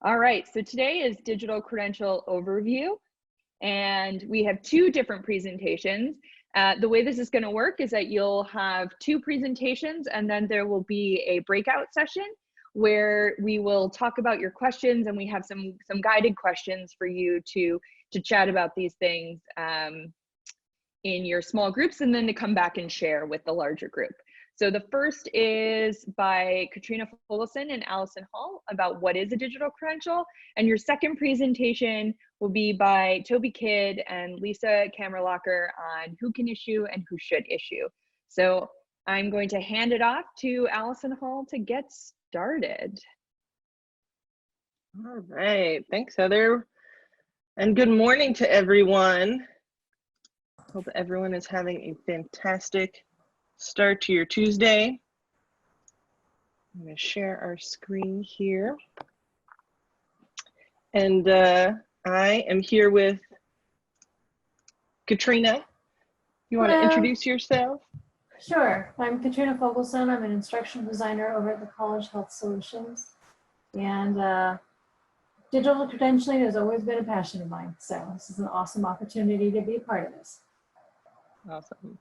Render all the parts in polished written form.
All right, so today is Digital Credential Overview, and we have two different presentations. The way this is going to work is that you'll have two presentations, and then there will be a breakout session where we will talk about your questions, and we have some guided questions for you to chat about these things in your small groups, and then to come back and share with the larger group. So the first is by Katrina Fogelson and Allison Hall about what is a digital credential. And your second presentation will be by Toby Kidd and Lisa Kammerlocher on who can issue and who should issue. So I'm going to hand it off to Allison Hall to get started. All right, thanks, Heather. And good morning to everyone. Hope everyone is having a fantastic start to your Tuesday. I'm going to share our screen here. And I am here with Katrina. You want to introduce yourself? Sure. I'm Katrina Fogelson. I'm an instructional designer over at the College Health Solutions. And digital credentialing has always been a passion of mine. So this is an awesome opportunity to be a part of this. Awesome.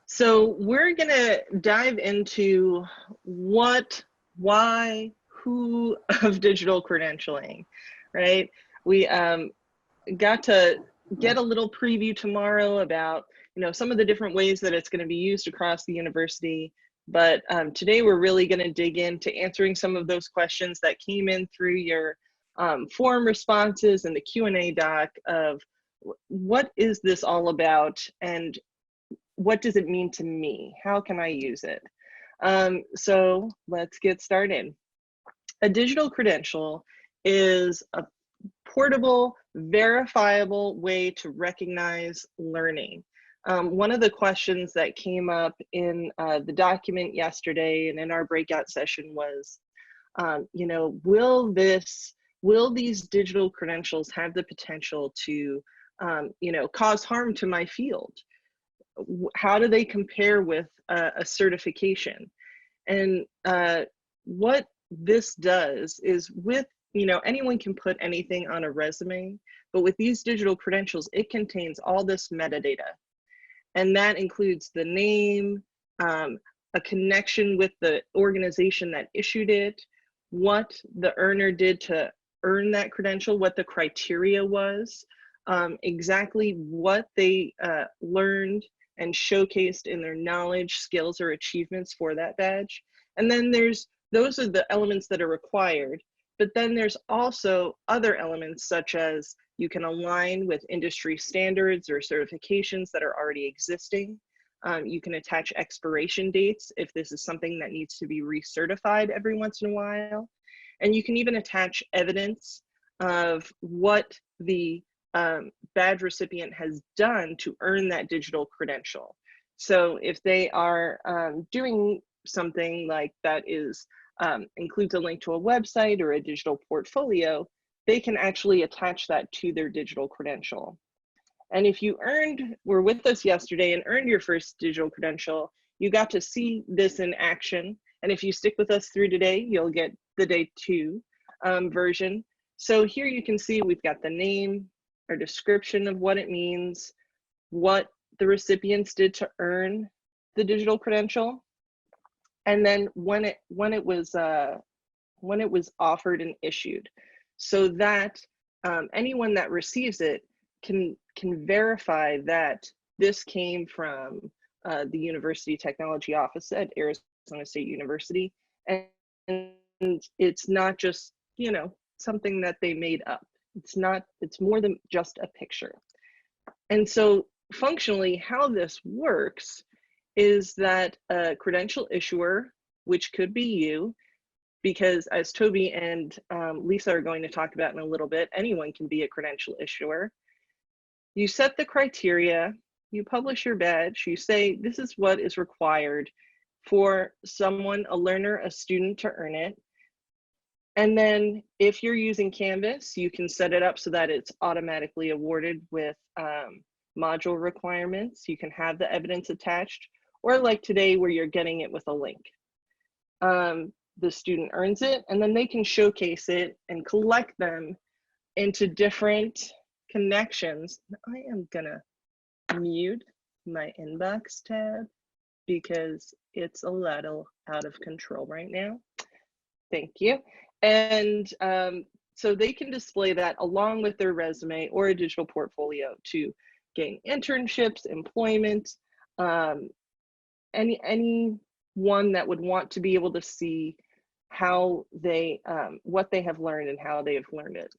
So we're going to dive into what, why, who of digital credentialing, right? We got to get a little preview tomorrow about, some of the different ways that it's going to be used across the university. But today we're really going to dig into answering some of those questions that came in through your forum responses and the Q&A doc of what is this all about and what does it mean to me? How can I use it? So let's get started. A digital credential is a portable, verifiable way to recognize learning. One of the questions that came up in the document yesterday and in our breakout session was, will these digital credentials have the potential to, cause harm to my field? How do they compare with a certification? And what this does is with, anyone can put anything on a resume, but with these digital credentials, it contains all this metadata. And that includes the name, a connection with the organization that issued it, what the earner did to earn that credential, what the criteria was, exactly what they learned and showcased in their knowledge, skills, or achievements for that badge. And then those are the elements that are required. But then there's also other elements such as you can align with industry standards or certifications that are already existing. You can attach expiration dates if this is something that needs to be recertified every once in a while. And you can even attach evidence of what the badge recipient has done to earn that digital credential. So if they are doing something like that is includes a link to a website or a digital portfolio, they can actually attach that to their digital credential. And if you were with us yesterday and earned your first digital credential, you got to see this in action. And if you stick with us through today, you'll get the day 2 version. So here you can see we've got the name, our description of what it means, what the recipients did to earn the digital credential, and then when it was offered and issued, so that anyone that receives it can verify that this came from the University Technology Office at Arizona State University, and it's not just something that they made up. It's more than just a picture. And so functionally how this works is that a credential issuer, which could be you, because as Toby and Lisa are going to talk about in a little bit, anyone can be a credential issuer. You set the criteria, you publish your badge, you say this is what is required for someone, a learner, a student to earn it. And then if you're using Canvas, you can set it up so that it's automatically awarded with module requirements. You can have the evidence attached, or like today where you're getting it with a link. the student earns it, and then they can showcase it and collect them into different connections. I am gonna mute my inbox tab because it's a little out of control right now. Thank you. And so they can display that along with their resume or a digital portfolio to gain internships, employment, anyone that would want to be able to see how they, what they have learned and how they have learned it.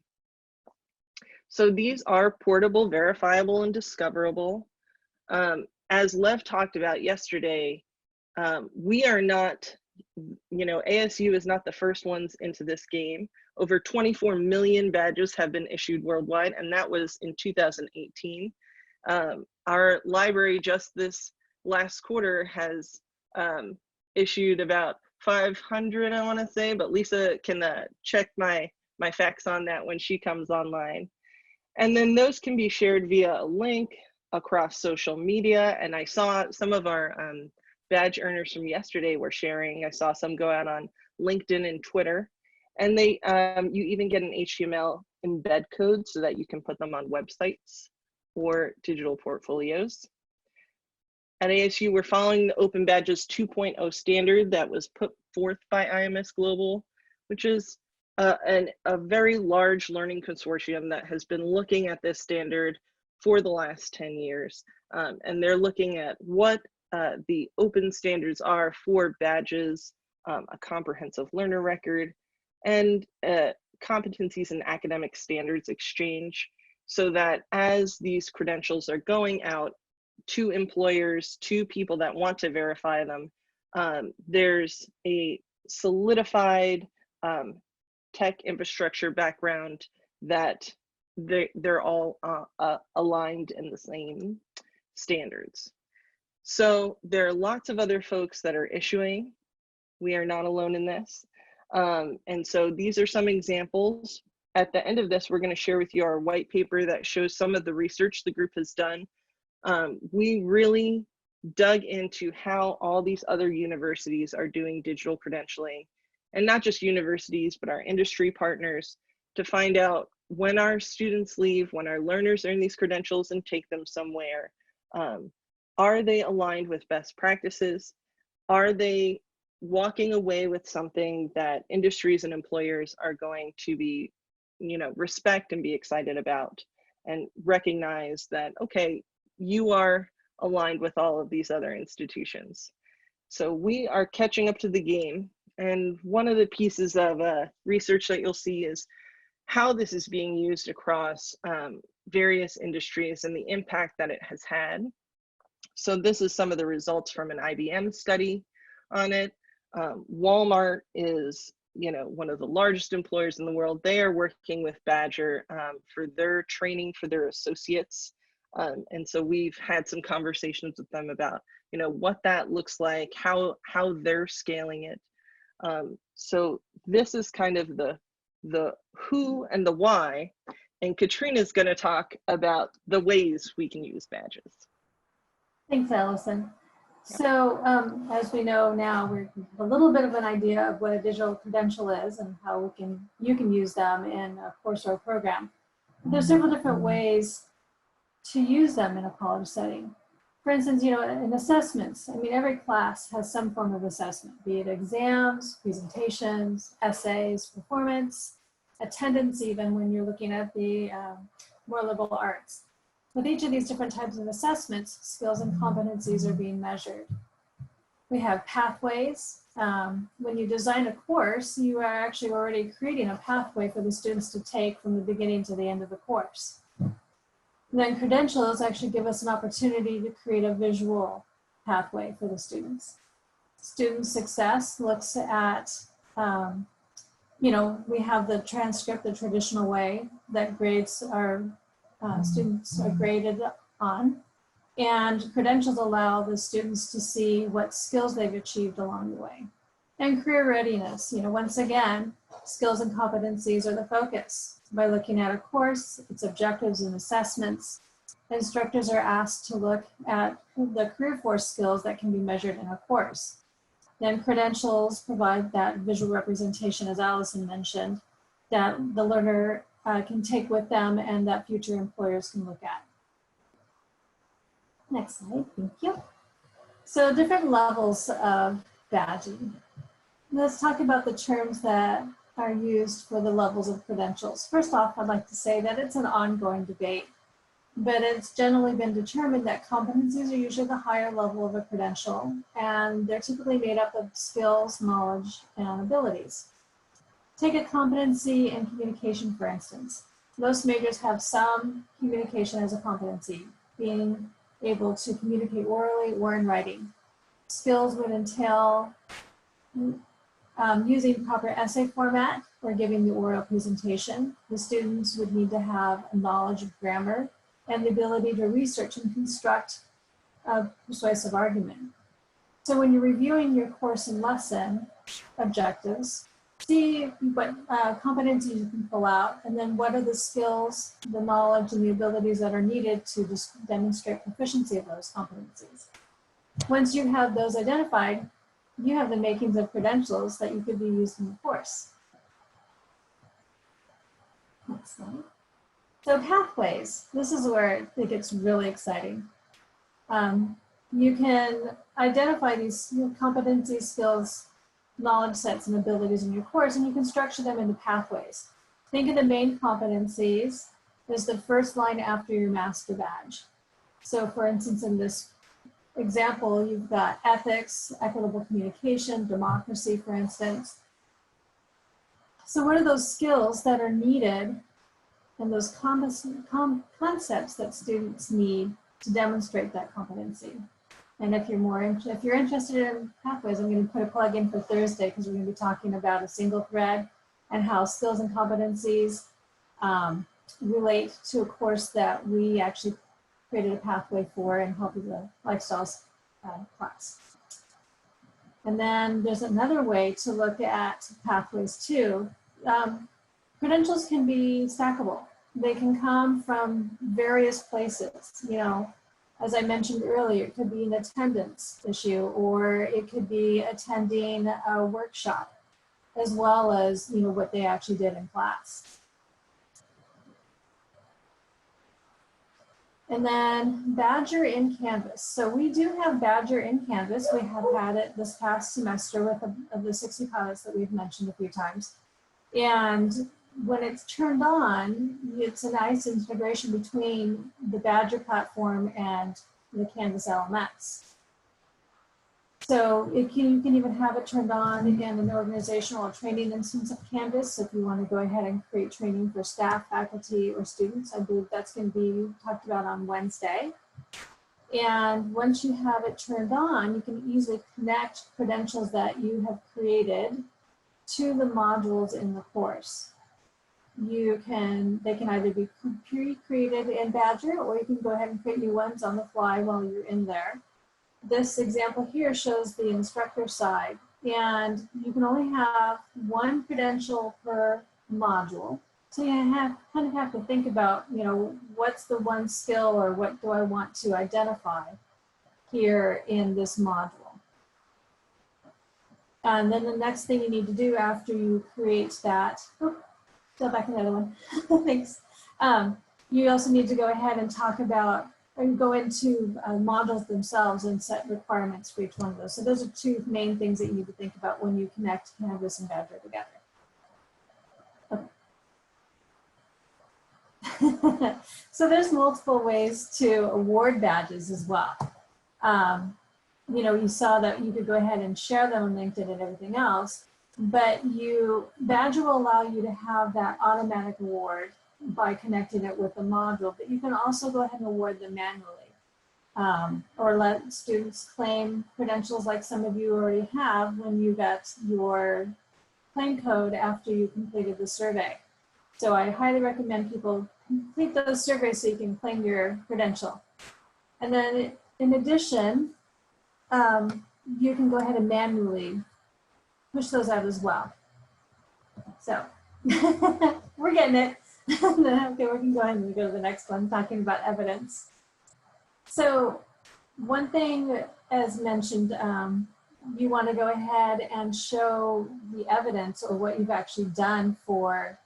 So these are portable, verifiable, and discoverable. As Lev talked about yesterday, we are not, ASU is not the first ones into this game. Over 24 million badges have been issued worldwide, and that was in 2018. Our library just this last quarter has issued about 500, I want to say, but Lisa can check my facts on that when she comes online. And then those can be shared via a link across social media. And I saw some of our badge earners from yesterday were sharing. I saw some go out on LinkedIn and Twitter. And they, you even get an HTML embed code so that you can put them on websites or digital portfolios. At ASU, we're following the Open Badges 2.0 standard that was put forth by IMS Global, which is a very large learning consortium that has been looking at this standard for the last 10 years. And they're looking at what the open standards are for badges, a comprehensive learner record, and competencies and academic standards exchange, so that as these credentials are going out to employers, to people that want to verify them, there's a solidified tech infrastructure background that they're all aligned in the same standards. So there are lots of other folks that are issuing. We are not alone in this. And so these are some examples. At the end of this, we're going to share with you our white paper that shows some of the research the group has done. We really dug into how all these other universities are doing digital credentialing, and not just universities, but our industry partners, to find out when our students leave, when our learners earn these credentials and take them somewhere, are they aligned with best practices? Are they walking away with something that industries and employers are going to be, respect and be excited about, and recognize that, okay, you are aligned with all of these other institutions. So we are catching up to the game. And one of the pieces of research that you'll see is how this is being used across various industries and the impact that it has had. So this is some of the results from an IBM study on it. Walmart is, one of the largest employers in the world. They are working with Badger for their training for their associates. And so we've had some conversations with them about, what that looks like, how they're scaling it. So this is kind of the who and the why, and Katrina is going to talk about the ways we can use badges. Thanks, Allison. So as we know now, we have a little bit of an idea of what a digital credential is and how you can use them in a course or a program. There's several different ways to use them in a college setting. For instance, in assessments, every class has some form of assessment, be it exams, presentations, essays, performance, attendance, even when you're looking at the more liberal arts. With each of these different types of assessments, skills and competencies are being measured. We have pathways. When you design a course, you are actually already creating a pathway for the students to take from the beginning to the end of the course. And then credentials actually give us an opportunity to create a visual pathway for the students. Student success looks at, we have the transcript, the traditional way that grades are, students are graded on. And credentials allow the students to see what skills they've achieved along the way. And career readiness, once again, skills and competencies are the focus. By looking at a course, its objectives and assessments, instructors are asked to look at the career force skills that can be measured in a course. And credentials provide that visual representation, as Allison mentioned, that the learner can take with them and that future employers can look at. Next slide, thank you. So different levels of badging. Let's talk about the terms that are used for the levels of credentials. First off, I'd like to say that it's an ongoing debate, but it's generally been determined that competencies are usually the higher level of a credential, and they're typically made up of skills, knowledge, and abilities. Take a competency in communication, for instance. Most majors have some communication as a competency, being able to communicate orally or in writing. Skills would entail using proper essay format or giving the oral presentation. The students would need to have a knowledge of grammar and the ability to research and construct a persuasive argument. So when you're reviewing your course and lesson objectives, see what competencies you can pull out, and then what are the skills, the knowledge, and the abilities that are needed to just demonstrate proficiency of those competencies. Once you have those identified, you have the makings of credentials that you could be used in the course. Next slide. So pathways, this is where it gets really exciting. You can identify these competencies, skills, knowledge sets, and abilities in your course, and you can structure them into pathways. Think of the main competencies as the first line after your master badge. So for instance, in this example, you've got ethics, equitable communication, democracy, for instance. So what are those skills that are needed and those concepts that students need to demonstrate that competency? And if you're interested in pathways, I'm going to put a plug in for Thursday, because we're going to be talking about a single thread and how skills and competencies relate to a course that we actually created a pathway for in Healthy Lifestyles class. And then there's another way to look at pathways too. Credentials can be stackable. They can come from various places. You know, as I mentioned earlier, it could be an attendance issue, or it could be attending a workshop, as well as, you know, what they actually did in class. And then Badger in Canvas. So we do have Badger in Canvas. We have had it this past semester with the 60 pilots that we've mentioned a few times. And when it's turned on, it's a nice integration between the Badger platform and the Canvas LMS. So you can even have it turned on in an organizational or training instance of Canvas. If you want to go ahead and create training for staff, faculty, or students, I believe that's going to be talked about on Wednesday. And once you have it turned on, you can easily connect credentials that you have created to the modules in the course. They can either be pre-created in Badger, or you can go ahead and create new ones on the fly while you're in there. This example here shows the instructor side, and you can only have one credential per module. So you kind of have to think about, you know, what's the one skill, or what do I want to identify here in this module. And then the next thing you need to do after you create that, go back another one, thanks. You also need to go ahead and talk about, and go into modules themselves and set requirements for each one of those. So those are two main things that you need to think about when you connect Canvas and Badger together. Okay. So there's multiple ways to award badges as well. You know, you saw that you could go ahead and share them on LinkedIn and everything else, but Badger will allow you to have that automatic award by connecting it with the module, but you can also go ahead and award them manually, or let students claim credentials like some of you already have when you got your claim code after you completed the survey. So I highly recommend people complete those surveys so you can claim your credential. And then in addition, you can go ahead and manually push those out as well. So we're getting it. Okay, we can go ahead and go to the next one, talking about evidence. So one thing, as mentioned, you want to go ahead and show the evidence or what you've actually done for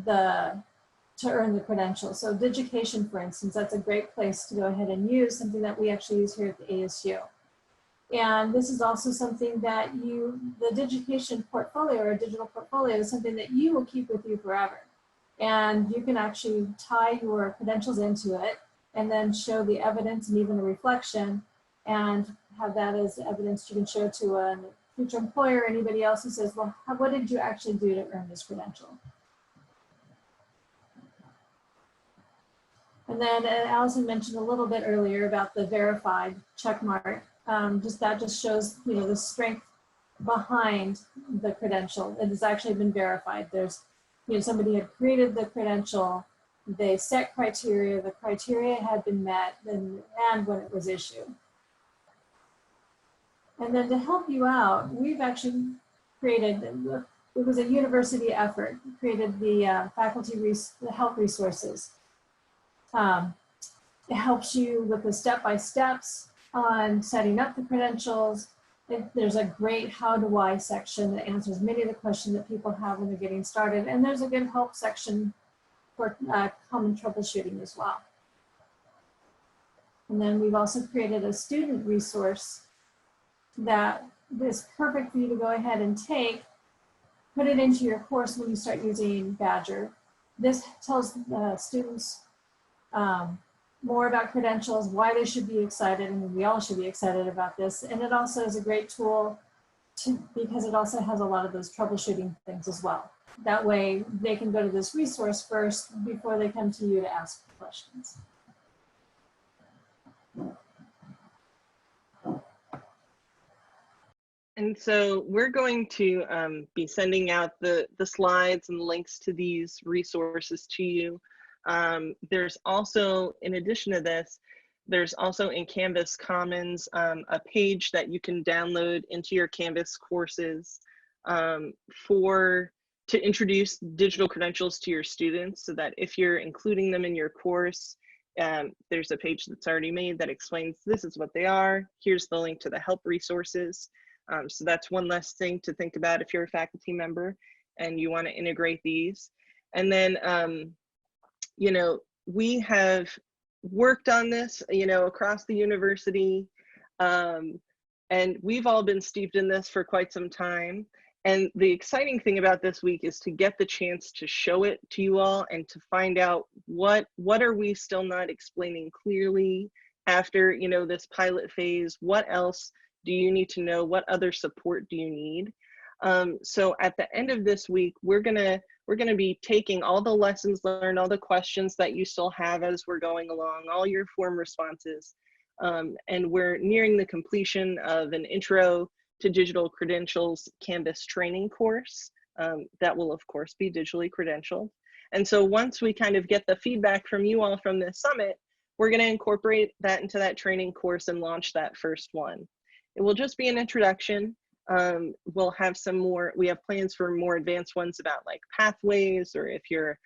to earn the credential. So Digication, for instance, that's a great place to go ahead and use, something that we actually use here at the ASU. And this is also something that the Digication portfolio or digital portfolio is something that you will keep with you forever. And you can actually tie your credentials into it and then show the evidence and even a reflection and have that as evidence you can show to a future employer or anybody else who says, well, what did you actually do to earn this credential? And then Allison mentioned a little bit earlier about the verified check mark. That just shows, you know, the strength behind the credential. It has actually been verified. There's, you know, somebody had created the credential, they set criteria, the criteria had been met, and when it was issued. And then to help you out, we've actually created, it was a university effort, created the the help resources. It helps you with the step-by-steps on setting up the credentials. There's a great how do I section that answers many of the questions that people have when they're getting started. And there's a good help section for common troubleshooting as well. And then we've also created a student resource that is perfect for you to go ahead and take, put it into your course when you start using Badger. This tells the students more about credentials, why they should be excited, and we all should be excited about this. And it also is a great tool because it also has a lot of those troubleshooting things as well. That way they can go to this resource first before they come to you to ask questions. And so we're going to be sending out the slides and links to these resources to you. There's also, in addition to this, there's also in Canvas Commons a page that you can download into your Canvas courses to introduce digital credentials to your students, so that if you're including them in your course, there's a page that's already made that explains this is what they are. Here's the link to the help resources. So that's one less thing to think about if you're a faculty member and you want to integrate these. And then, you know, we have worked on this, you know, across the university, and we've all been steeped in this for quite some time. And the exciting thing about this week is to get the chance to show it to you all and to find out what are we still not explaining clearly after, you know, this pilot phase. What else do you need to know? What other support do you need? So at the end of this week, we're gonna be taking all the lessons learned, all the questions that you still have as we're going along, all your form responses, and we're nearing the completion of an Intro to Digital Credentials Canvas training course that will of course be digitally credentialed. And so once we kind of get the feedback from you all from this summit, we're going to incorporate that into that training course and launch that first one. It will just be an introduction. We'll have some more, we have plans for more advanced ones about like pathways, or if you're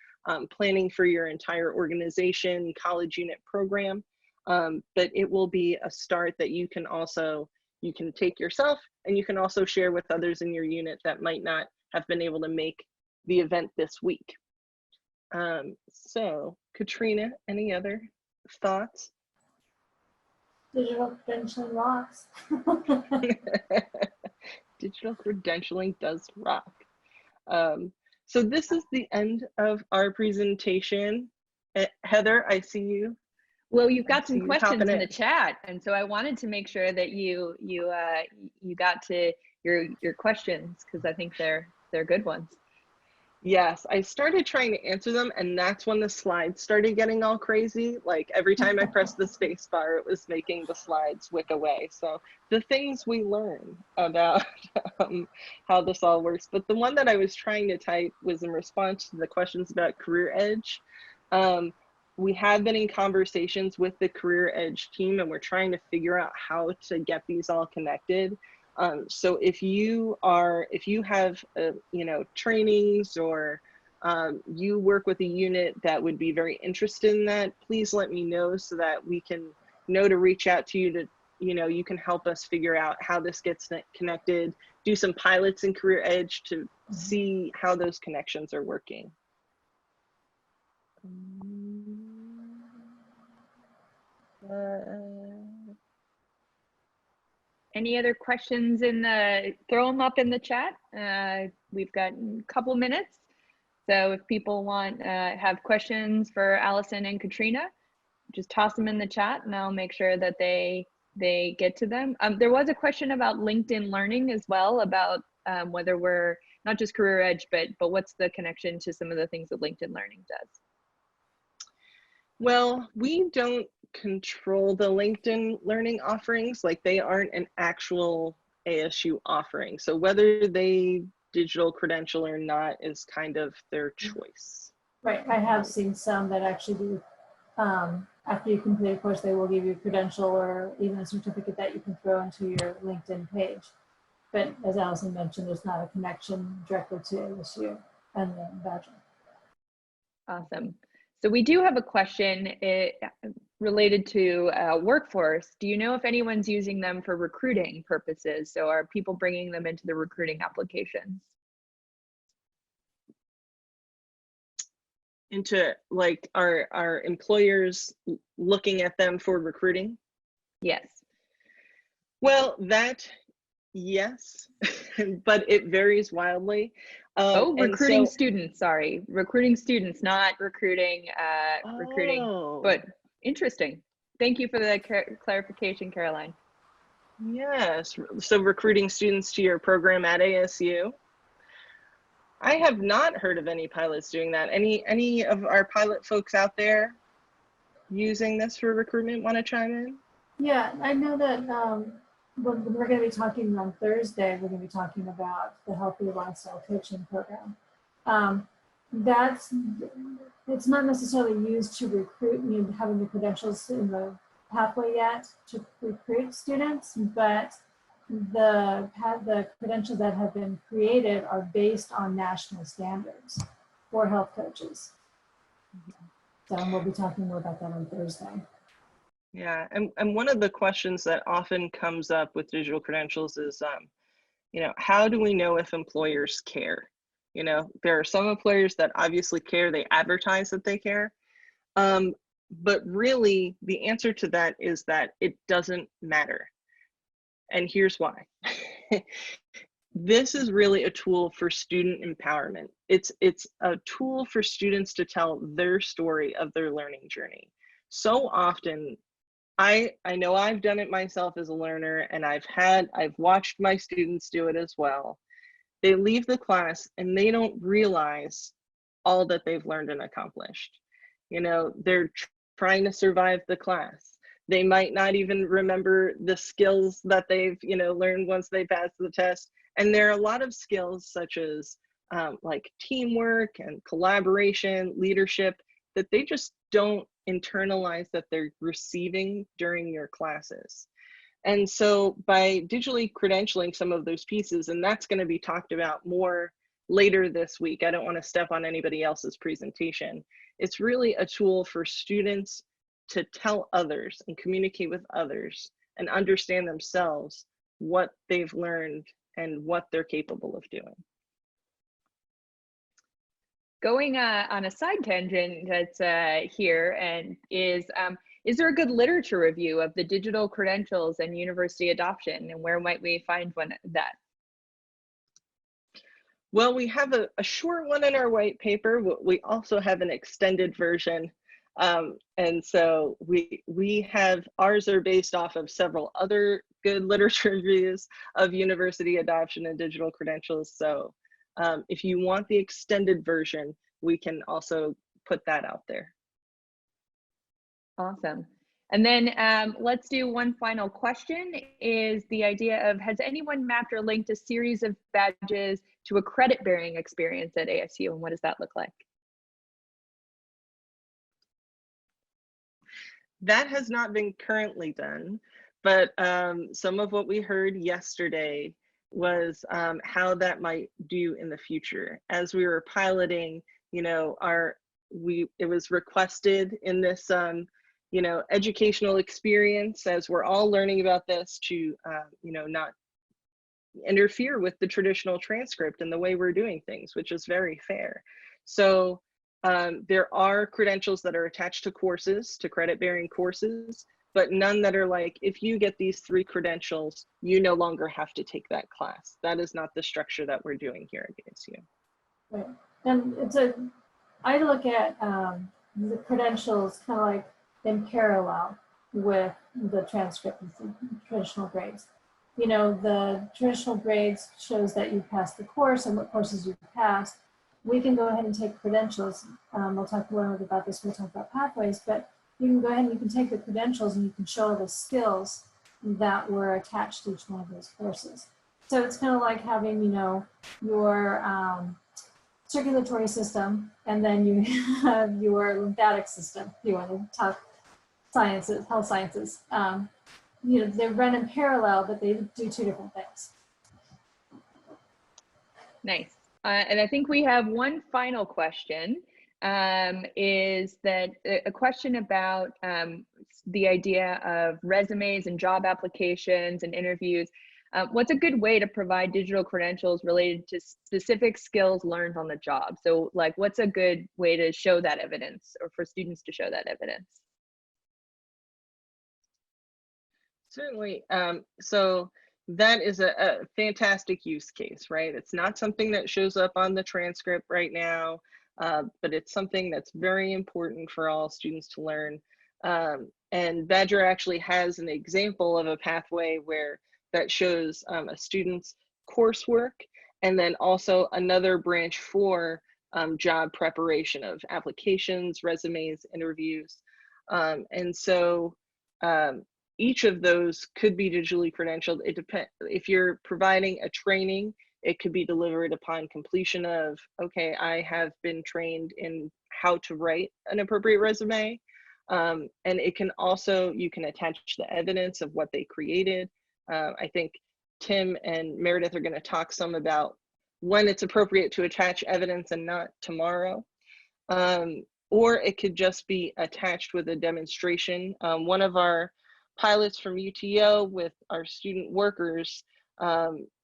planning for your entire organization, college unit program. But it will be a start that you can take yourself, and you can also share with others in your unit that might not have been able to make the event this week. So Katrina, any other thoughts? Digital credentialing rocks. Digital credentialing does rock. So this is the end of our presentation. Heather, I see you. Well, you've got some questions in the chat, and so I wanted to make sure that you got to your questions, because I think they're good ones. Yes, I started trying to answer them, and that's when the slides started getting all crazy. Like every time I pressed the space bar, it was making the slides wick away. So the things we learn about how this all works. But the one that I was trying to type was in response to the questions about Career Edge. We have been in conversations with the Career Edge team, and we're trying to figure out how to get these all connected. So if you have you know, trainings, or you work with a unit that would be very interested in that, please let me know so that we can know to reach out to you to you know, you can help us figure out how this gets connected, do some pilots in Career Edge to see how those connections are working. Any other questions throw them up in the chat. We've got a couple minutes. So if people have questions for Allison and Katrina, just toss them in the chat and I'll make sure that they get to them. There was a question about LinkedIn Learning as well, about whether we're not just Career Edge, but what's the connection to some of the things that LinkedIn Learning does? Well, we don't control the LinkedIn Learning offerings. Like, they aren't an actual ASU offering. So whether they digital credential or not is kind of their choice. Right, I have seen some that actually do, after you complete a course, they will give you a credential or even a certificate that you can throw into your LinkedIn page. But as Allison mentioned, there's not a connection directly to ASU and the badge. Awesome. So we do have a question related to workforce. Do you know if anyone's using them for recruiting purposes? So are people bringing them into the recruiting applications? Into, like, our employers looking at them for recruiting? Yes. Well, yes, but it varies wildly. Recruiting students, sorry. Recruiting students, not recruiting, but interesting. Thank you for the clarification, Caroline. Yes, so recruiting students to your program at ASU. I have not heard of any pilots doing that. Any of our pilot folks out there using this for recruitment want to chime in? Yeah, I know that when we're going to be talking on Thursday, we're going to be talking about the Healthy Lifestyle Coaching Program. It's not necessarily used to recruit, having the credentials in the pathway yet to recruit students, but the credentials that have been created are based on national standards for health coaches. So we'll be talking more about that on Thursday. Yeah, and one of the questions that often comes up with digital credentials is, how do we know if employers care? There are some employers that obviously care, they advertise that they care. But really, the answer to that is that it doesn't matter. And here's why. This is really a tool for student empowerment. It's a tool for students to tell their story of their learning journey. So often, I know I've done it myself as a learner, and I've watched my students do it as well. They leave the class and they don't realize all that they've learned and accomplished. They're trying to survive the class. They might not even remember the skills that they've learned once they pass the test. And there are a lot of skills such as like teamwork and collaboration, leadership, that they just don't internalize that they're receiving during your classes. And so by digitally credentialing some of those pieces, and that's going to be talked about more later this week, I don't want to step on anybody else's presentation. It's really a tool for students to tell others and communicate with others and understand themselves what they've learned and what they're capable of doing. Going on a side tangent that's here, and is there a good literature review of the digital credentials and university adoption, and where might we find one of that? Well, we have a short one in our white paper. We also have an extended version. And so we have, ours are based off of several other good literature reviews of university adoption and digital credentials. So if you want the extended version, we can also put that out there. Awesome. And then let's do one final question, is the idea of, has anyone mapped or linked a series of badges to a credit-bearing experience at ASU, and what does that look like? That has not been currently done, but some of what we heard yesterday was how that might do in the future. As we were piloting, it was requested in this educational experience as we're all learning about this to, not interfere with the traditional transcript and the way we're doing things, which is very fair. So there are credentials that are attached to courses, to credit-bearing courses, but none that are like, if you get these 3 credentials, you no longer have to take that class. That is not the structure that we're doing here at ASU. Right. And I look at the credentials kind of like in parallel with the transcript and the traditional grades. The traditional grades shows that you passed the course and what courses you passed. We can go ahead and take credentials. We'll talk more about this when we talk about pathways, but you can go ahead and you can take the credentials and you can show the skills that were attached to each one of those courses. So it's kind of like having, your circulatory system, and then you have your lymphatic system. You want to talk sciences, health sciences. They run in parallel, but they do 2 different things. Nice. And I think we have one final question, is that a question about the idea of resumes and job applications and interviews. What's a good way to provide digital credentials related to specific skills learned on the job? So like, what's a good way to show that evidence, or for students to show that evidence? Certainly. So that is a fantastic use case, right? It's not something that shows up on the transcript right now, but it's something that's very important for all students to learn. And Badger actually has an example of a pathway where that shows a student's coursework, and then also another branch for job preparation of applications, resumes, interviews. And so each of those could be digitally credentialed. It depends. If you're providing a training, it could be delivered upon completion of, okay, I have been trained in how to write an appropriate resume. And it can also, you can attach the evidence of what they created. I think Tim and Meredith are going to talk some about when it's appropriate to attach evidence and not tomorrow. Or it could just be attached with a demonstration. One of our pilots from UTO with our student workers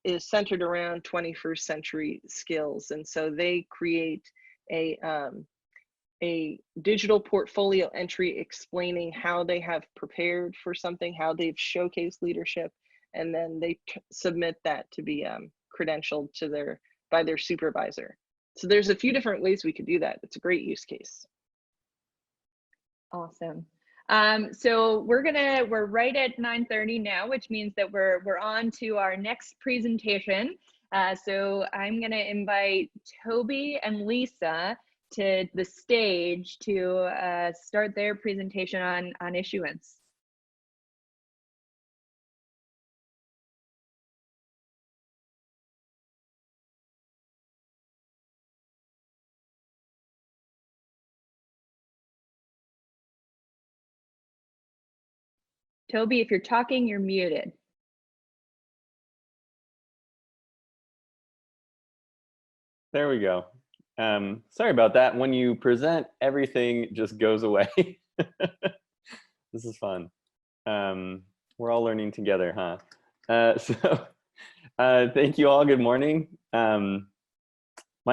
is centered around 21st century skills. And so they create a digital portfolio entry explaining how they have prepared for something, how they've showcased leadership, and then they submit that to be credentialed to by their supervisor. So there's a few different ways we could do that. It's a great use case. Awesome. So we're right at 9:30 now, which means that we're on to our next presentation. So I'm gonna invite Toby and Lisa to the stage to start their presentation on issuance. Toby, if you're talking, you're muted. There we go. Sorry about that. When you present, everything just goes away. This is fun. We're all learning together, huh? Thank you all. Good morning. My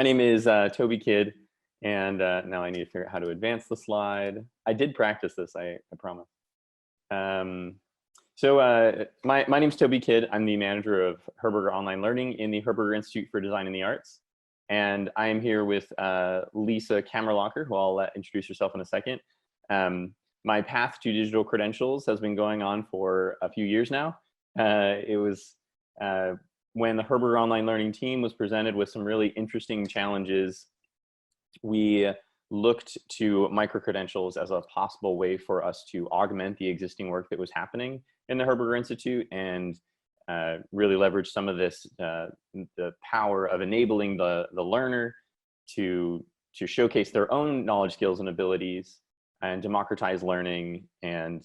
name is Toby Kidd, and now I need to figure out how to advance the slide. I did practice this, I promise. My name's Toby Kidd. I'm the manager of Herberger Online Learning in the Herberger Institute for Design and the Arts. And I am here with Lisa Kammerlocher, who I'll introduce herself in a second. My path to digital credentials has been going on for a few years now. It was when the Herberger Online Learning team was presented with some really interesting challenges. We looked to micro-credentials as a possible way for us to augment the existing work that was happening in the Herberger Institute and really leverage some of this, the power of enabling the learner to showcase their own knowledge, skills, and abilities, and democratize learning, and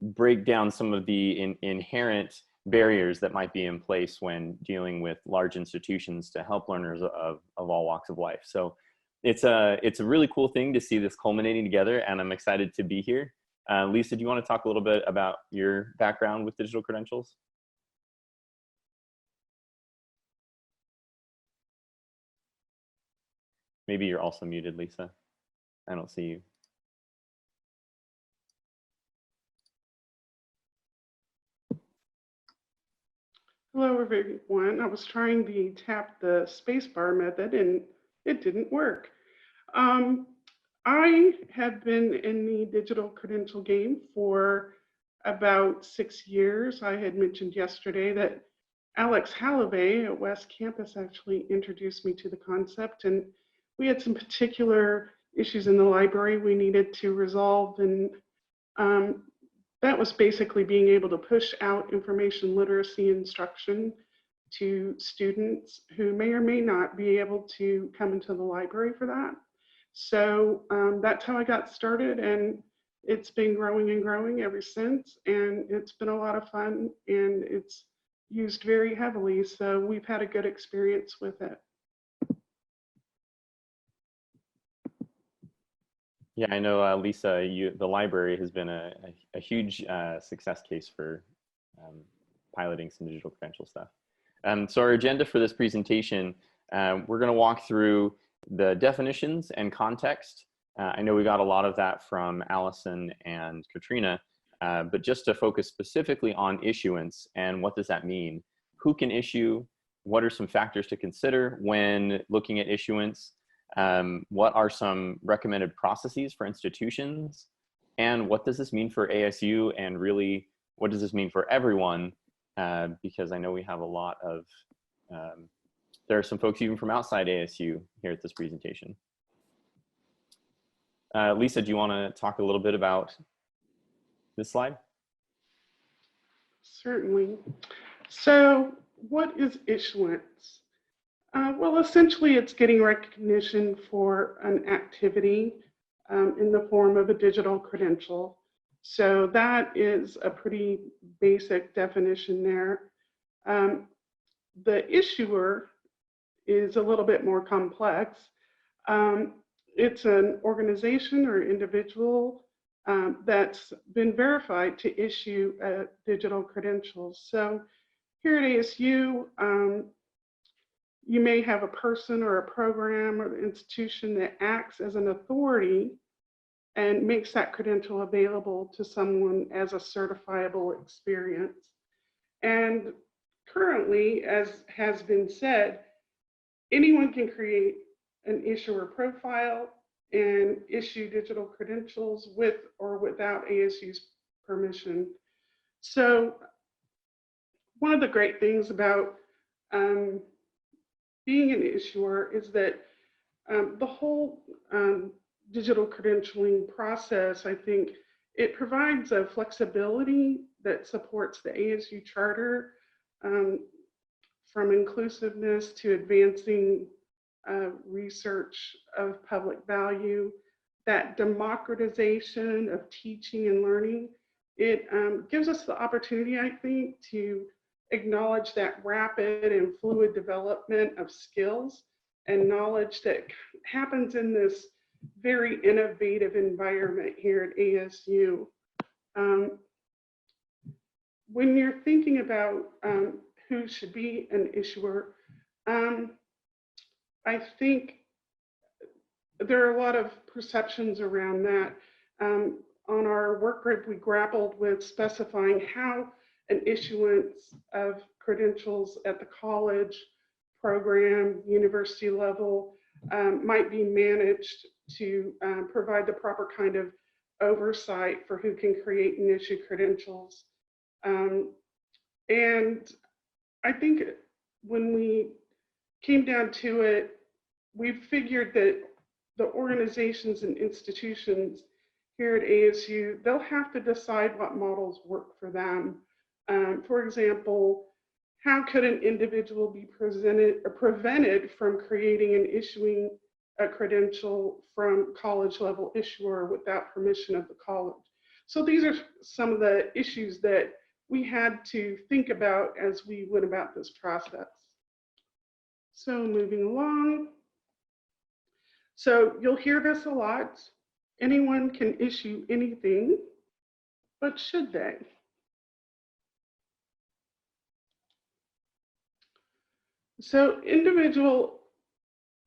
break down some of the inherent barriers that might be in place when dealing with large institutions to help learners of all walks of life. So it's a really cool thing to see this culminating together, and I'm excited to be here. Lisa, do you want to talk a little bit about your background with digital credentials? Maybe you're also muted, Lisa. I don't see you. Hello, everyone. I was trying to tap the spacebar method and it didn't work. I have been in the digital credential game for about 6 years. I had mentioned yesterday that Alex Halliday at West Campus actually introduced me to the concept, and we had some particular issues in the library we needed to resolve, and that was basically being able to push out information literacy instruction to students who may or may not be able to come into the library for that. So that's how I got started, and it's been growing and growing ever since, and it's been a lot of fun, and it's used very heavily, so we've had a good experience with it. Yeah, I know, Lisa, the library has been a huge success case for piloting some digital credential stuff. So our agenda for this presentation, we're going to walk through the definitions and context. I know we got a lot of that from Allison and Katrina, but just to focus specifically on issuance and what does that mean? Who can issue? What are some factors to consider when looking at issuance? What are some recommended processes for institutions? And what does this mean for ASU? And really, what does this mean for everyone? Because I know we have a lot of, there are some folks even from outside ASU here at this presentation. Lisa, do you want to talk a little bit about this slide? Certainly. So what is issuance? Well, essentially, it's getting recognition for an activity in the form of a digital credential. So that is a pretty basic definition there. The issuer is a little bit more complex. It's an organization or individual that's been verified to issue digital credentials. So here at ASU, you may have a person or a program or institution that acts as an authority and makes that credential available to someone as a certifiable experience. And currently, as has been said, anyone can create an issuer profile and issue digital credentials with or without ASU's permission. So one of the great things about being an issuer is that the whole digital credentialing process, I think, it provides a flexibility that supports the ASU charter, from inclusiveness to advancing research of public value, that democratization of teaching and learning. It gives us the opportunity, I think, to acknowledge that rapid and fluid development of skills and knowledge that happens in this very innovative environment here at ASU. When you're thinking about who should be an issuer, I think there are a lot of perceptions around that. On our work group, we grappled with specifying how an issuance of credentials at the college, program, university level might be managed to provide the proper kind of oversight for who can create and issue credentials. And I think when we came down to it, we figured that the organizations and institutions here at ASU, they'll have to decide what models work for them. For example, how could an individual be prevented from creating and issuing a credential from college level issuer without permission of the college? So these are some of the issues that we had to think about as we went about this process. So moving along. So you'll hear this a lot. Anyone can issue anything, but should they? So individual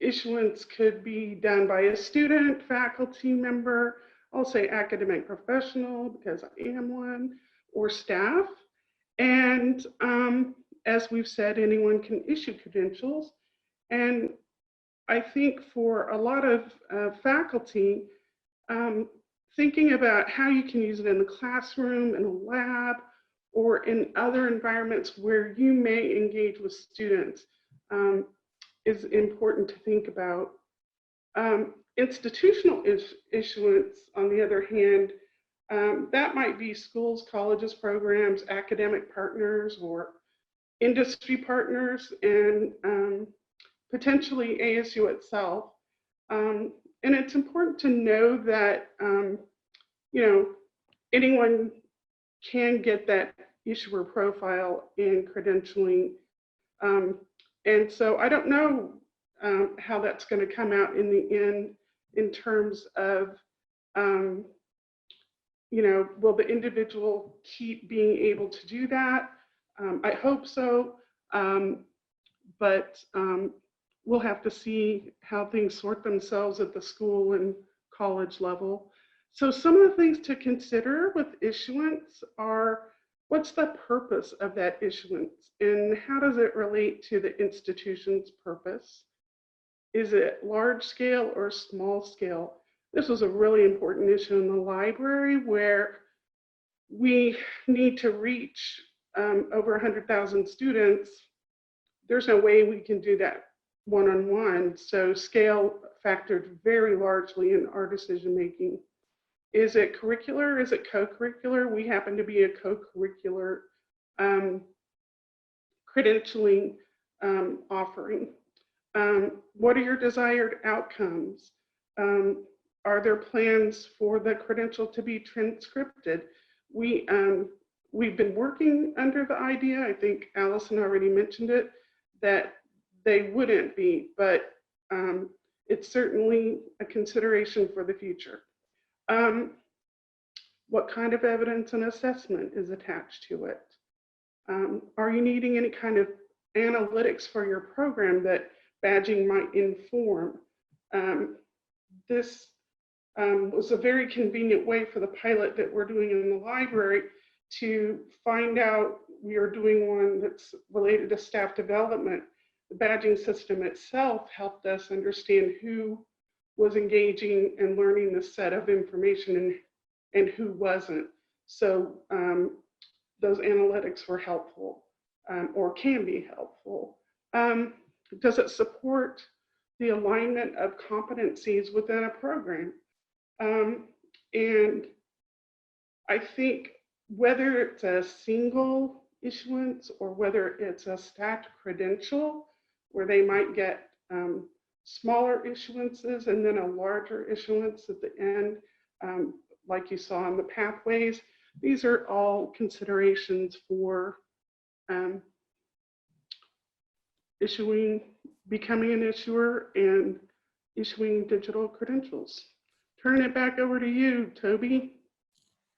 issuance could be done by a student, faculty member, I'll say academic professional because I am one, or staff. And as we've said, anyone can issue credentials. And I think for a lot of faculty, thinking about how you can use it in the classroom, in a lab, or in other environments where you may engage with students is important to think about. Institutional issuance, on the other hand, that might be schools, colleges, programs, academic partners, or industry partners, and potentially ASU itself. And it's important to know that anyone can get that issuer profile in credentialing. And so I don't know how that's going to come out in the end in terms of, will the individual keep being able to do that? I hope so, but we'll have to see how things sort themselves at the school and college level. So some of the things to consider with issuance are, what's the purpose of that issuance and how does it relate to the institution's purpose? Is it large scale or small scale? This was a really important issue in the library where we need to reach over 100,000 students. There's no way we can do that one-on-one. So scale factored very largely in our decision-making. Is it curricular? Is it co-curricular? We happen to be a co-curricular credentialing offering. What are your desired outcomes? Are there plans for the credential to be transcripted? We've been working under the idea, I think Allison already mentioned it, that they wouldn't be, but it's certainly a consideration for the future. What kind of evidence and assessment is attached to it? Are you needing any kind of analytics for your program that badging might inform? This was a very convenient way for the pilot that we're doing in the library to find out. We are doing one that's related to staff development. The badging system itself helped us understand who was engaging and learning this set of information and who wasn't. So those analytics were helpful or can be helpful. Does it support the alignment of competencies within a program? And I think whether it's a single issuance or whether it's a stacked credential where they might get smaller issuances and then a larger issuance at the end, like you saw in the pathways, these are all considerations for becoming an issuer and issuing digital credentials. Turn it back over to you, Toby.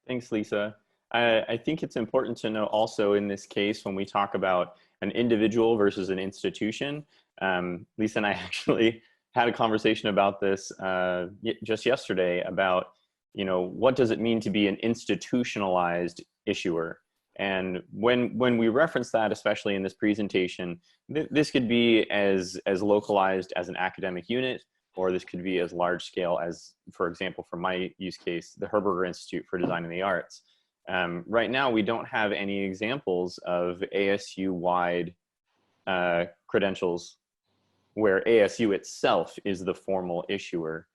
Thanks, Lisa. I think it's important to know also in this case, when we talk about an individual versus an institution, Lisa and I actually had a conversation about this just yesterday about, what does it mean to be an institutionalized issuer? And when we reference that, especially in this presentation, this could be as localized as an academic unit, or this could be as large scale as, for example, for my use case, the Herberger Institute for Design and the Arts. Right now, we don't have any examples of ASU-wide credentials where ASU itself is the formal issuer.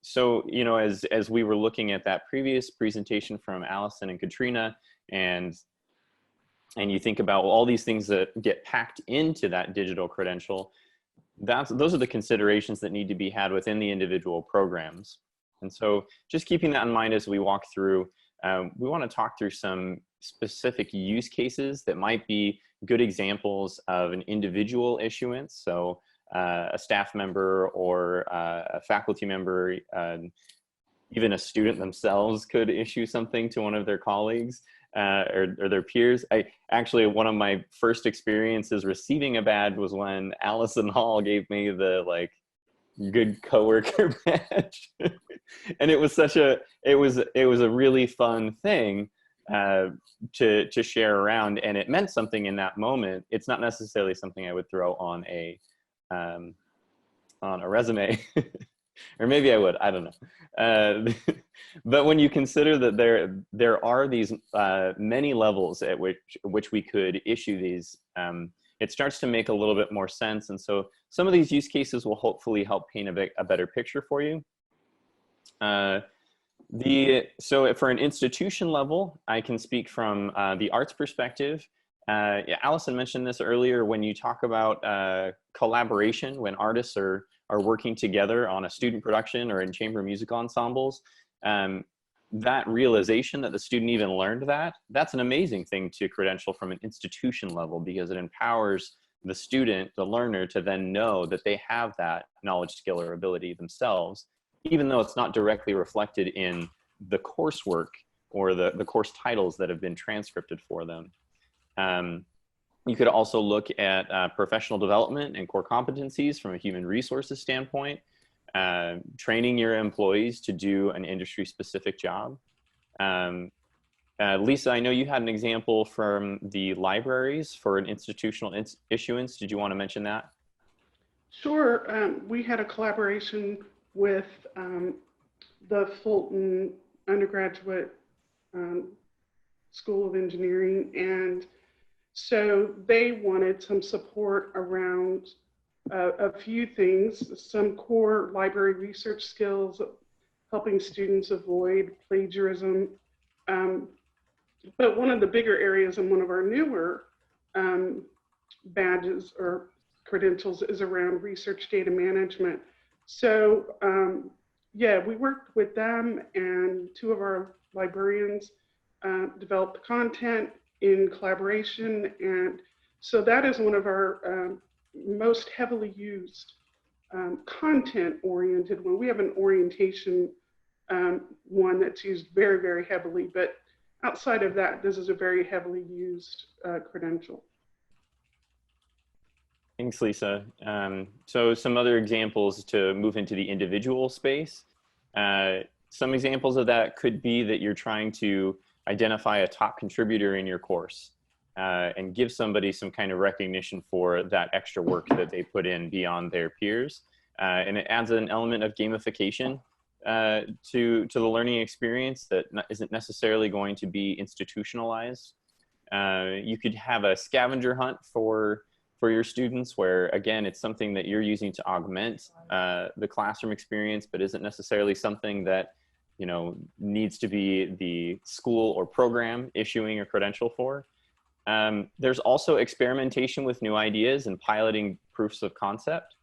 So, as we were looking at that previous presentation from Allison and Katrina, and you think about all these things that get packed into that digital credential, those are the considerations that need to be had within the individual programs. And so just keeping that in mind as we walk through, we want to talk through some specific use cases that might be good examples of an individual issuance. So a staff member or a faculty member, even a student themselves could issue something to one of their colleagues or their peers. Actually, one of my first experiences receiving a badge was when Allison Hall gave me the like good coworker badge. And it was it was a really fun thing to share around, and it meant something in that moment. It's not necessarily something I would throw on a resume. Or maybe I would, I don't know. But when you consider that there are these many levels at which we could issue these, it starts to make a little bit more sense. And so some of these use cases will hopefully help paint a better picture for you. So for an institution level, I can speak from the arts perspective. Yeah, Allison mentioned this earlier when you talk about collaboration, when artists are working together on a student production or in chamber music ensembles. That realization that the student even learned that's an amazing thing to credential from an institution level, because it empowers the student, the learner, to then know that they have that knowledge, skill, or ability themselves, even though it's not directly reflected in the coursework or the course titles that have been transcripted for them. You could also look at professional development and core competencies from a human resources standpoint, training your employees to do an industry-specific job. Lisa, I know you had an example from the libraries for an institutional issuance. Did you want to mention that? Sure. We had a collaboration with the Fulton Undergraduate School of Engineering, and so they wanted some support around a few things, some core library research skills, helping students avoid plagiarism. But one of the bigger areas and one of our newer badges or credentials is around research data management. So yeah, we worked with them, and two of our librarians developed content in collaboration. And so that is one of our most heavily used content oriented one. We have an orientation one that's used very, very heavily, but outside of that, this is a very heavily used credential. Thanks, Lisa. So some other examples to move into the individual space. Some examples of that could be that you're trying to identify a top contributor in your course and give somebody some kind of recognition for that extra work that they put in beyond their peers. And it adds an element of gamification to the learning experience that isn't necessarily going to be institutionalized. You could have a scavenger hunt for your students where, again, it's something that you're using to augment the classroom experience, but isn't necessarily something that needs to be the school or program issuing a credential for. There's also experimentation with new ideas and piloting proofs of concept.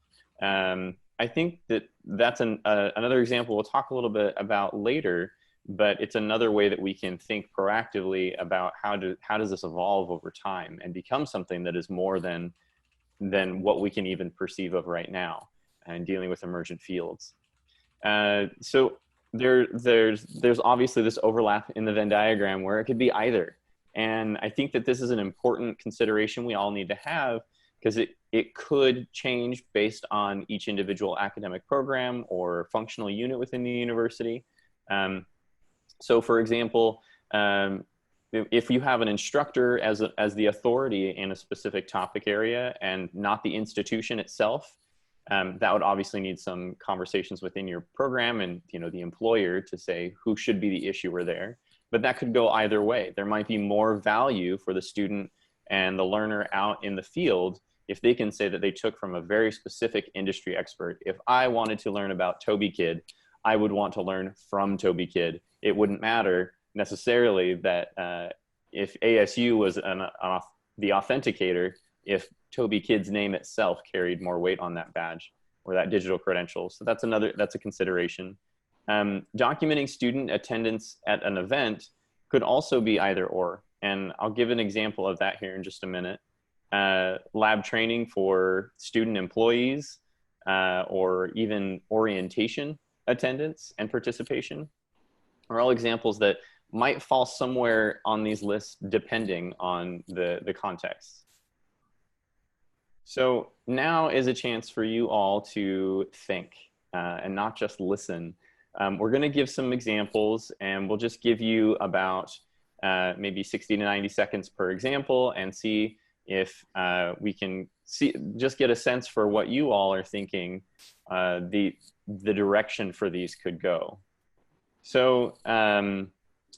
I think that's another example we'll talk a little bit about later, but it's another way that we can think proactively about how does this evolve over time and become something that is more than what we can even perceive of right now and dealing with emergent fields. So there's obviously this overlap in the Venn diagram where it could be either. And I think that this is an important consideration we all need to have, because it could change based on each individual academic program or functional unit within the university. So for example, if you have an instructor as the authority in a specific topic area and not the institution itself, that would obviously need some conversations within your program and the employer to say who should be the issuer there. But that could go either way. There might be more value for the student and the learner out in the field if they can say that they took from a very specific industry expert. If I wanted to learn about Toby Kid, I would want to learn from Toby Kid. It wouldn't matter necessarily that if ASU was the authenticator, if Toby Kid's name itself carried more weight on that badge or that digital credential. So that's a consideration. Documenting student attendance at an event could also be either or. And I'll give an example of that here in just a minute. lab training for student employees, or even orientation attendance and participation are all examples that might fall somewhere on these lists depending on the context. So now is a chance for you all to think and not just listen. We're going to give some examples, and we'll just give you about maybe 60 to 90 seconds per example and see if we can just get a sense for what you all are thinking the direction for these could go. So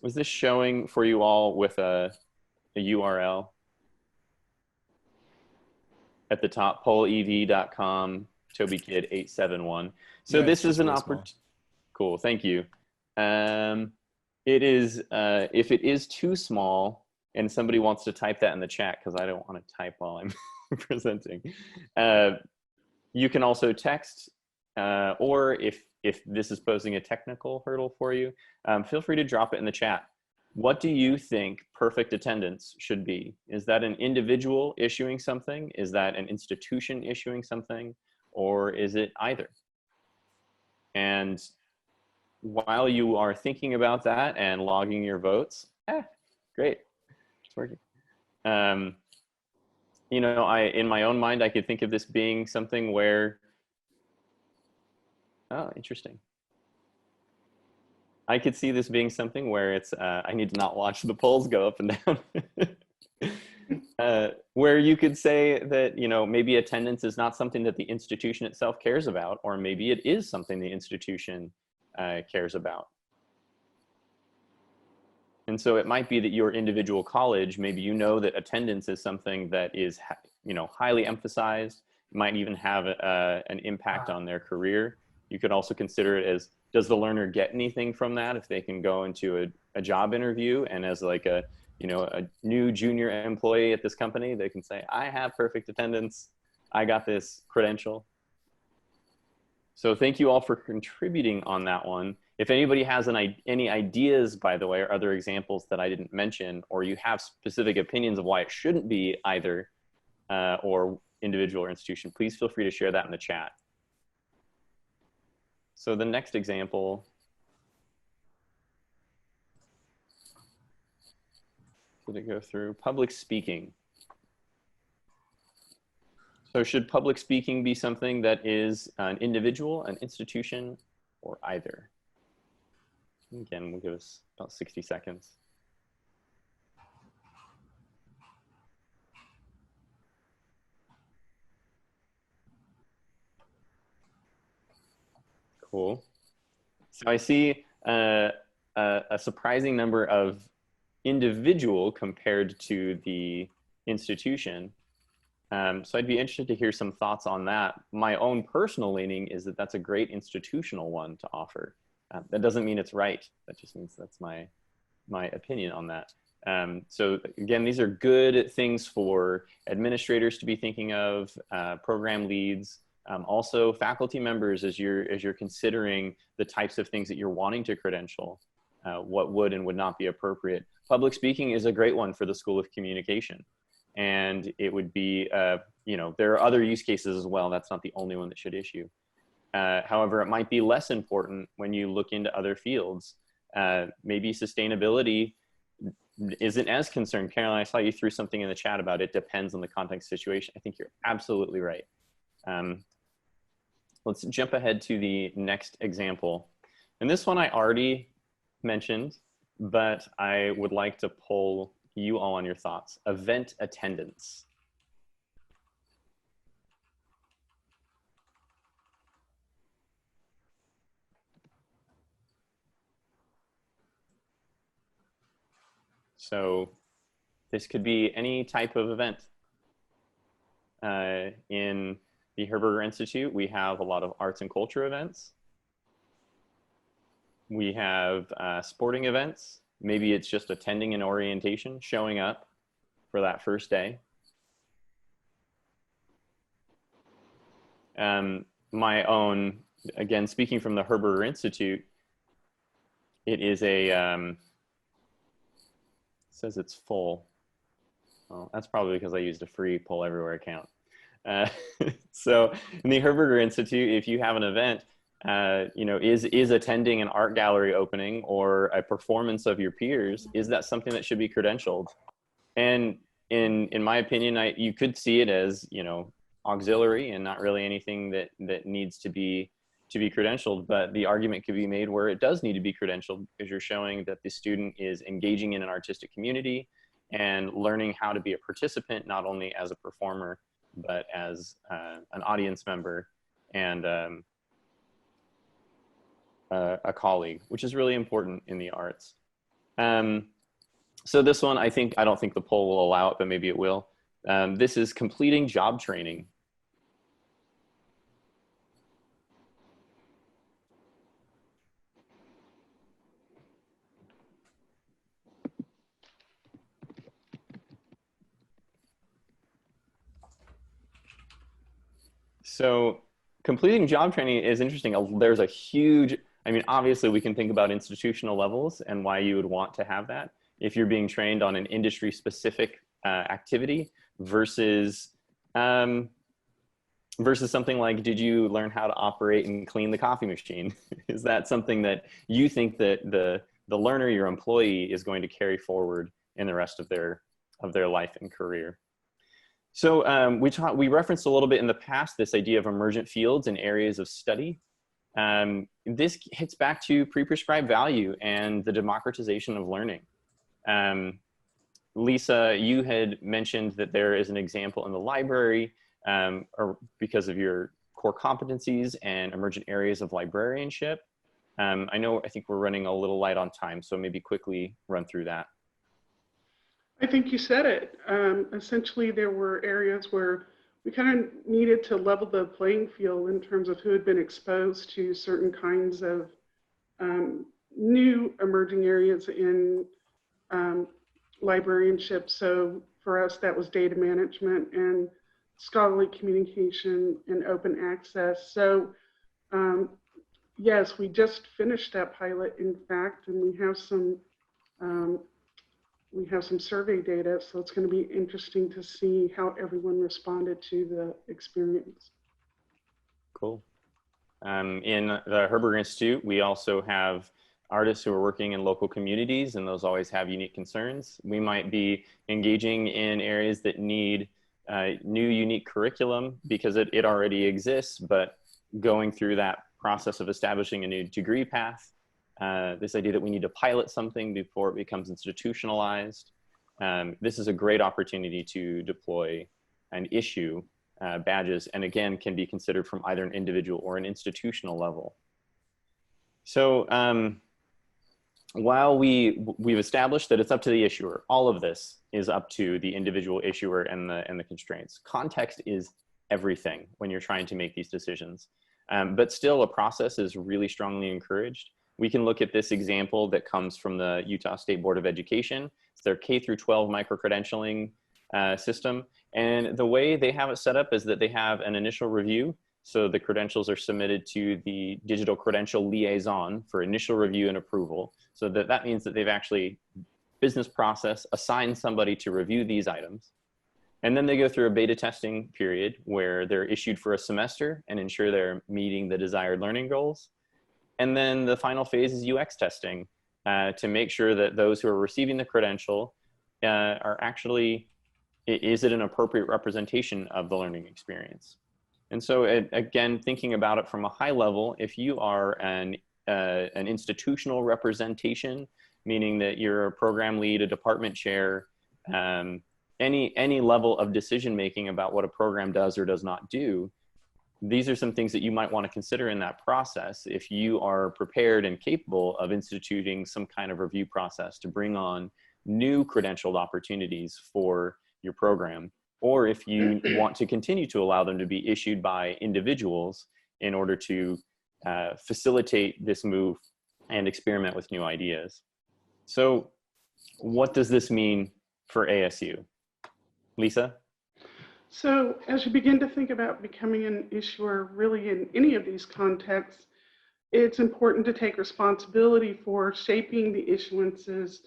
was this showing for you all with a URL? At the top, polev.com, TobyKid871. So Yeah, this is an opportunity. opportunity. Cool, thank you. It is, if it is too small and somebody wants to type that in the chat, because I don't want to type while I'm presenting, you can also text, or if this is posing a technical hurdle for you, feel free to drop it in the chat. What do you think perfect attendance should be? Is that an individual issuing something? Is that an institution issuing something? Or is it either? And while you are thinking about that and logging your votes, great, it's working. You know, in my own mind, I could think of this being something where, oh, interesting. I could see this being something where it's, I need to not watch the polls go up and down. Where you could say that, you know, maybe attendance is not something that the institution itself cares about, or maybe it is something the institution cares about. And so it might be that your individual college, maybe you know that attendance is something that is, you know, highly emphasized, might even have an impact on their career. You could also consider it as, does the learner get anything from that if they can go into a job interview and as like a, you know, a new junior employee at this company, they can say, I have perfect attendance, I got this credential. So thank you all for contributing on that one. If anybody has any ideas, by the way, or other examples that I didn't mention, or you have specific opinions of why it shouldn't be either or individual or institution, please feel free to share that in the chat. So the next example, did it go through? Public speaking. So should public speaking be something that is an individual, an institution, or either? Again, we'll give us about 60 seconds. Cool. So I see a surprising number of individual compared to the institution. So I'd be interested to hear some thoughts on that. My own personal leaning is that that's a great institutional one to offer. That doesn't mean it's right. That just means that's my opinion on that. So again, these are good things for administrators to be thinking of, program leads, also faculty members as you're considering the types of things that you're wanting to credential, what would and would not be appropriate. Public speaking is a great one for the School of Communication. And it would be, you know, there are other use cases as well. That's not the only one that should issue. However, it might be less important when you look into other fields. Maybe sustainability isn't as concerned. Caroline, I saw you threw something in the chat about it depends on the context situation. I think you're absolutely right. Let's jump ahead to the next example. And this one I already mentioned, but I would like to poll you all on your thoughts. Event attendance. So this could be any type of event. In the Herberger Institute, we have a lot of arts and culture events. We have sporting events. Maybe it's just attending an orientation, showing up for that first day. My own, again, speaking from the Herberger Institute, it is a, says it's full. Well, that's probably because I used a free Poll Everywhere account. So in the Herberger Institute, if you have an event, you know, is attending an art gallery opening or a performance of your peers, is that something that should be credentialed? And in my opinion, you could see it as, you know, auxiliary and not really anything that needs to be credentialed, but the argument could be made where it does need to be credentialed because you're showing that the student is engaging in an artistic community and learning how to be a participant, not only as a performer, but as an audience member and a colleague, which is really important in the arts. So this one, I don't think the poll will allow it, but maybe it will. This is completing job training. So completing job training is interesting. There's a huge, I mean, obviously we can think about institutional levels and why you would want to have that if you're being trained on an industry specific activity versus something like, did you learn how to operate and clean the coffee machine? Is that something that you think that the learner, your employee, is going to carry forward in the rest of their life and career? So we referenced a little bit in the past this idea of emergent fields and areas of study. This hits back to pre-prescribed value and the democratization of learning. Lisa, you had mentioned that there is an example in the library or because of your core competencies and emergent areas of librarianship. I think we're running a little light on time, so maybe quickly run through that. I think you said it. Essentially, there were areas where we kind of needed to level the playing field in terms of who had been exposed to certain kinds of new emerging areas in librarianship. So for us, that was data management and scholarly communication and open access. So yes, we just finished that pilot, in fact, and we have some survey data, so it's going to be interesting to see how everyone responded to the experience. Cool. In the Herberger Institute, we also have artists who are working in local communities, and those always have unique concerns. We might be engaging in areas that need new, unique curriculum because it already exists, but going through that process of establishing a new degree path, this idea that we need to pilot something before it becomes institutionalized. This is a great opportunity to deploy and issue badges, and again, can be considered from either an individual or an institutional level. So while we've established that it's up to the issuer, all of this is up to the individual issuer and the constraints. Context is everything when you're trying to make these decisions, but still a process is really strongly encouraged. We can look at this example that comes from the Utah State Board of Education. It's their K through 12 micro-credentialing system. And the way they have it set up is that they have an initial review. So the credentials are submitted to the digital credential liaison for initial review and approval. So that means that they've actually, business process, assigned somebody to review these items. And then they go through a beta testing period where they're issued for a semester and ensure they're meeting the desired learning goals. And then the final phase is UX testing to make sure that those who are receiving the credential are actually, is it an appropriate representation of the learning experience? And so again, thinking about it from a high level, if you are an institutional representation, meaning that you're a program lead, a department chair, any level of decision-making about what a program does or does not do, these are some things that you might want to consider in that process if you are prepared and capable of instituting some kind of review process to bring on new credentialed opportunities for your program, or if you want to continue to allow them to be issued by individuals in order to facilitate this move and experiment with new ideas. So what does this mean for ASU? Lisa? So as you begin to think about becoming an issuer really in any of these contexts, it's important to take responsibility for shaping the issuances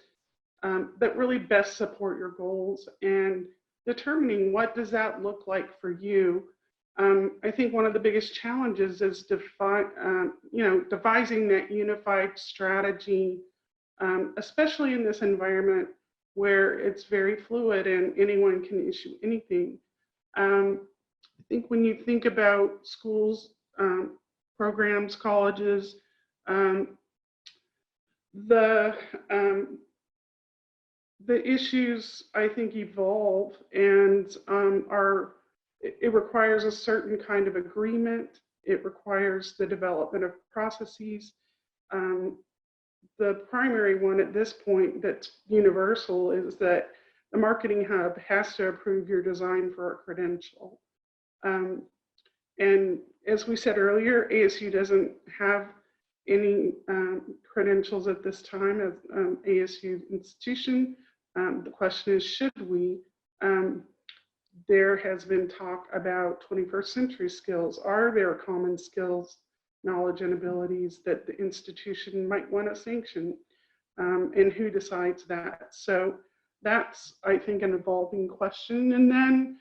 that really best support your goals, and determining what does that look like for you. I think one of the biggest challenges is devising that unified strategy, especially in this environment where it's very fluid and anyone can issue anything. I think when you think about schools, programs, colleges, the issues, I think, evolve and it requires a certain kind of agreement. It requires the development of processes. The primary one at this point that's universal is that the marketing hub has to approve your design for a credential. And as we said earlier, ASU doesn't have any credentials at this time as ASU institution. The question is, should we? There has been talk about 21st century skills. Are there common skills, knowledge, and abilities that the institution might want to sanction? And who decides that? So that's, I think, an evolving question. And then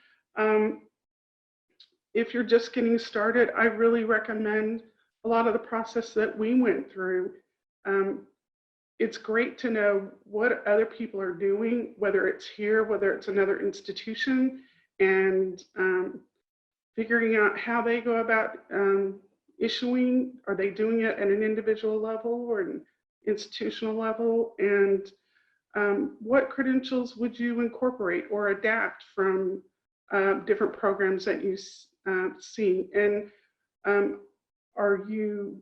if you're just getting started, I really recommend a lot of the process that we went through. It's great to know what other people are doing, whether it's here, whether it's another institution, and figuring out how they go about issuing. Are they doing it at an individual level or an institutional level? And what credentials would you incorporate or adapt from different programs that you see? And are you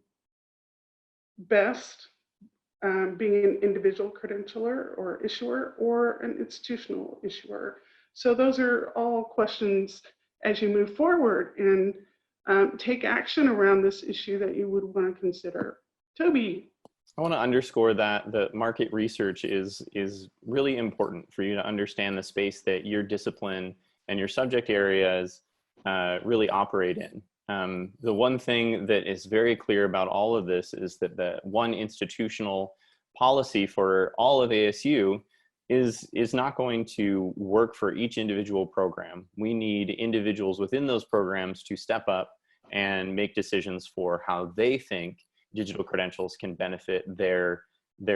best being an individual credentialer or issuer or an institutional issuer? So those are all questions as you move forward and take action around this issue that you would want to consider. Toby. I want to underscore that the market research is really important for you to understand the space that your discipline and your subject areas really operate in. The one thing that is very clear about all of this is that the one institutional policy for all of ASU is not going to work for each individual program. We need individuals within those programs to step up and make decisions for how they think digital credentials can benefit their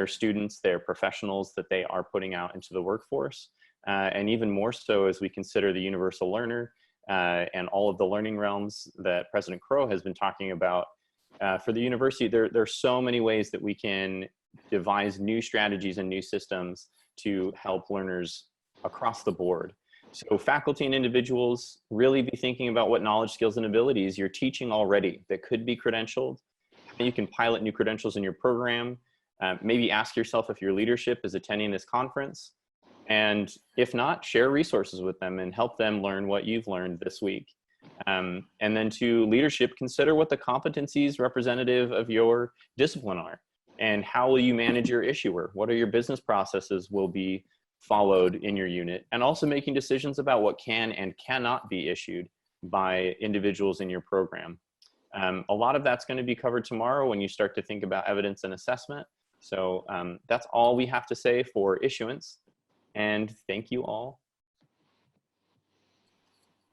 students, their professionals that they are putting out into the workforce. And even more so as we consider the universal learner and all of the learning realms that President Crow has been talking about. For the university, there are so many ways that we can devise new strategies and new systems to help learners across the board. So faculty and individuals really be thinking about what knowledge, skills, and abilities you're teaching already that could be credentialed. You can pilot new credentials in your program. Maybe ask yourself if your leadership is attending this conference. And if not, share resources with them and help them learn what you've learned this week. And then to leadership, consider what the competencies representative of your discipline are. And how will you manage your issuer? What are your business processes will be followed in your unit? And also making decisions about what can and cannot be issued by individuals in your program. A lot of that's going to be covered tomorrow when you start to think about evidence and assessment. So that's all we have to say for issuance. And thank you all.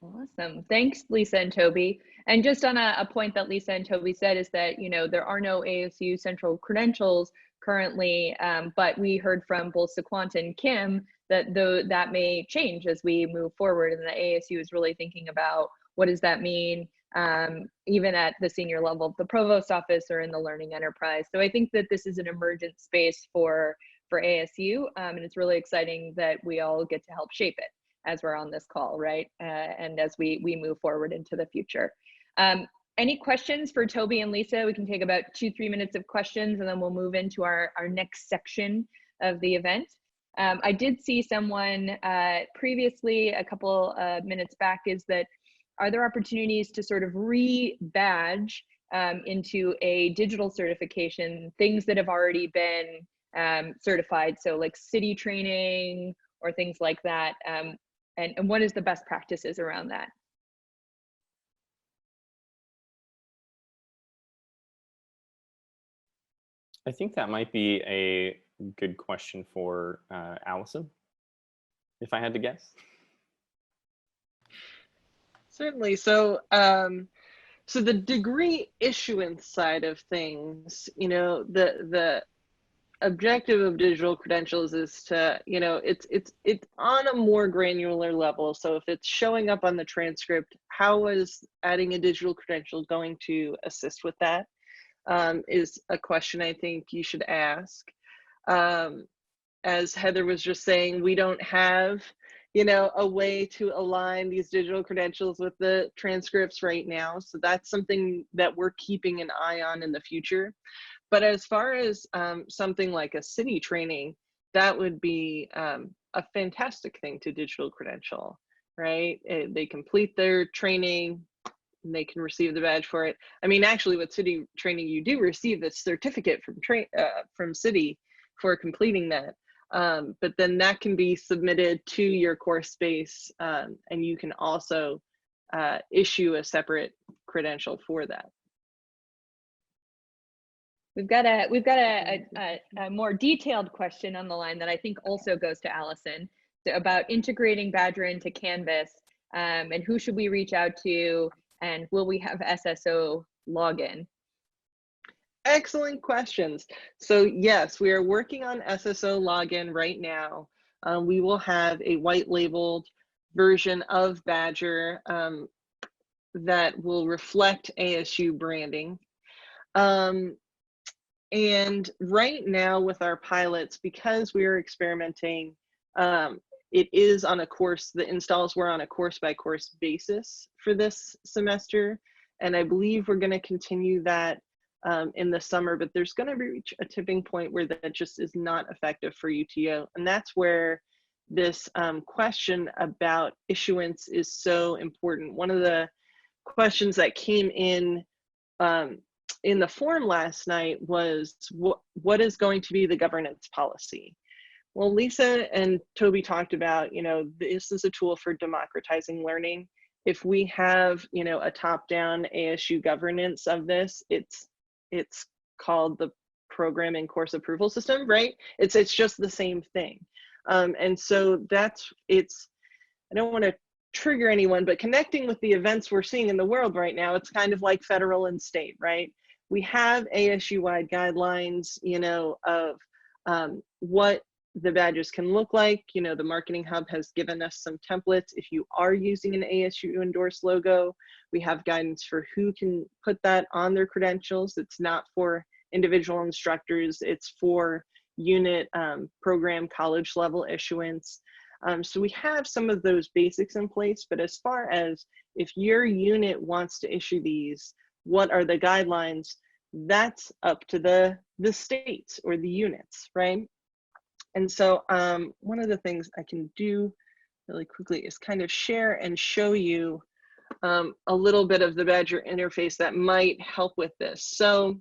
Awesome. Thanks, Lisa and Toby. And just on a point that Lisa and Toby said is that, you know, there are no ASU central credentials currently, but we heard from both Sequant and Kim that that may change as we move forward, and the ASU is really thinking about what does that mean, even at the senior level of the provost office or in the learning enterprise. So I think that this is an emergent space for ASU, and it's really exciting that we all get to help shape it as we're on this call, right? And as we move forward into the future. Any questions for Toby and Lisa? We can take about 2-3 minutes of questions, and then we'll move into our next section of the event. I did see someone previously, a couple minutes back, is that are there opportunities to sort of re-badge into a digital certification, things that have already been certified, so like city training or things like that, and what is the best practices around that? I think that might be a good question for Allison, if I had to guess. Certainly. So, so the degree issuance side of things, you know, the objective of digital credentials is to, you know, it's on a more granular level. So if it's showing up on the transcript, how is adding a digital credential going to assist with that? Is a question I think you should ask. As Heather was just saying, we don't have, you know, a way to align these digital credentials with the transcripts right now. So that's something that we're keeping an eye on in the future. But as far as something like a city training, that would be a fantastic thing to digital credential, right? They complete their training and they can receive the badge for it. I mean, actually with city training, you do receive the certificate from city for completing that. But then that can be submitted to your course space, and you can also issue a separate credential for that. We've got a more detailed question on the line that I think also goes to Allison about integrating Badger into Canvas, and who should we reach out to, and will we have SSO login? Excellent questions. So yes, we are working on SSO login right now. We will have a white labeled version of Badger that will reflect ASU branding. And right now with our pilots, because we are experimenting, it is on a course, the installs were on a course by course basis for this semester. And I believe we're gonna continue that in the summer, but there's gonna reach a tipping point where that just is not effective for UTO. And that's where this question about issuance is so important. One of the questions that came in the forum last night was what is going to be the governance policy? Well, Lisa and Toby talked about, you know, this is a tool for democratizing learning. If we have, you know, a top-down ASU governance of this, it's called the program and course approval system, right? It's just the same thing. And so I don't want to trigger anyone, but connecting with the events we're seeing in the world right now, it's kind of like federal and state, right? We have ASU-wide guidelines, you know, of what the badges can look like. You know, the Marketing Hub has given us some templates. If you are using an ASU endorsed logo, we have guidance for who can put that on their credentials. It's not for individual instructors, it's for unit, program, college level issuance. So we have some of those basics in place, but as far as if your unit wants to issue these, what are the guidelines? That's up to the states or the units, right? And so one of the things I can do really quickly is kind of share and show you a little bit of the Badger interface that might help with this. So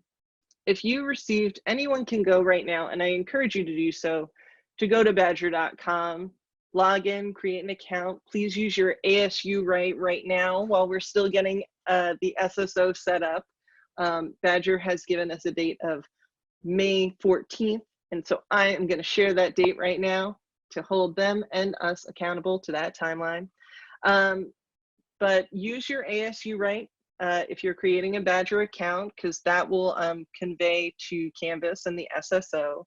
if you received, anyone can go right now, and I encourage you to do so, to go to badger.com, log in, create an account. Please use your ASU right now while we're still getting the SSO set up. Badger has given us a date of May 14th. And so I am going to share that date right now to hold them and us accountable to that timeline. But use your ASU if you're creating a Badger account, because that will convey to Canvas and the SSO.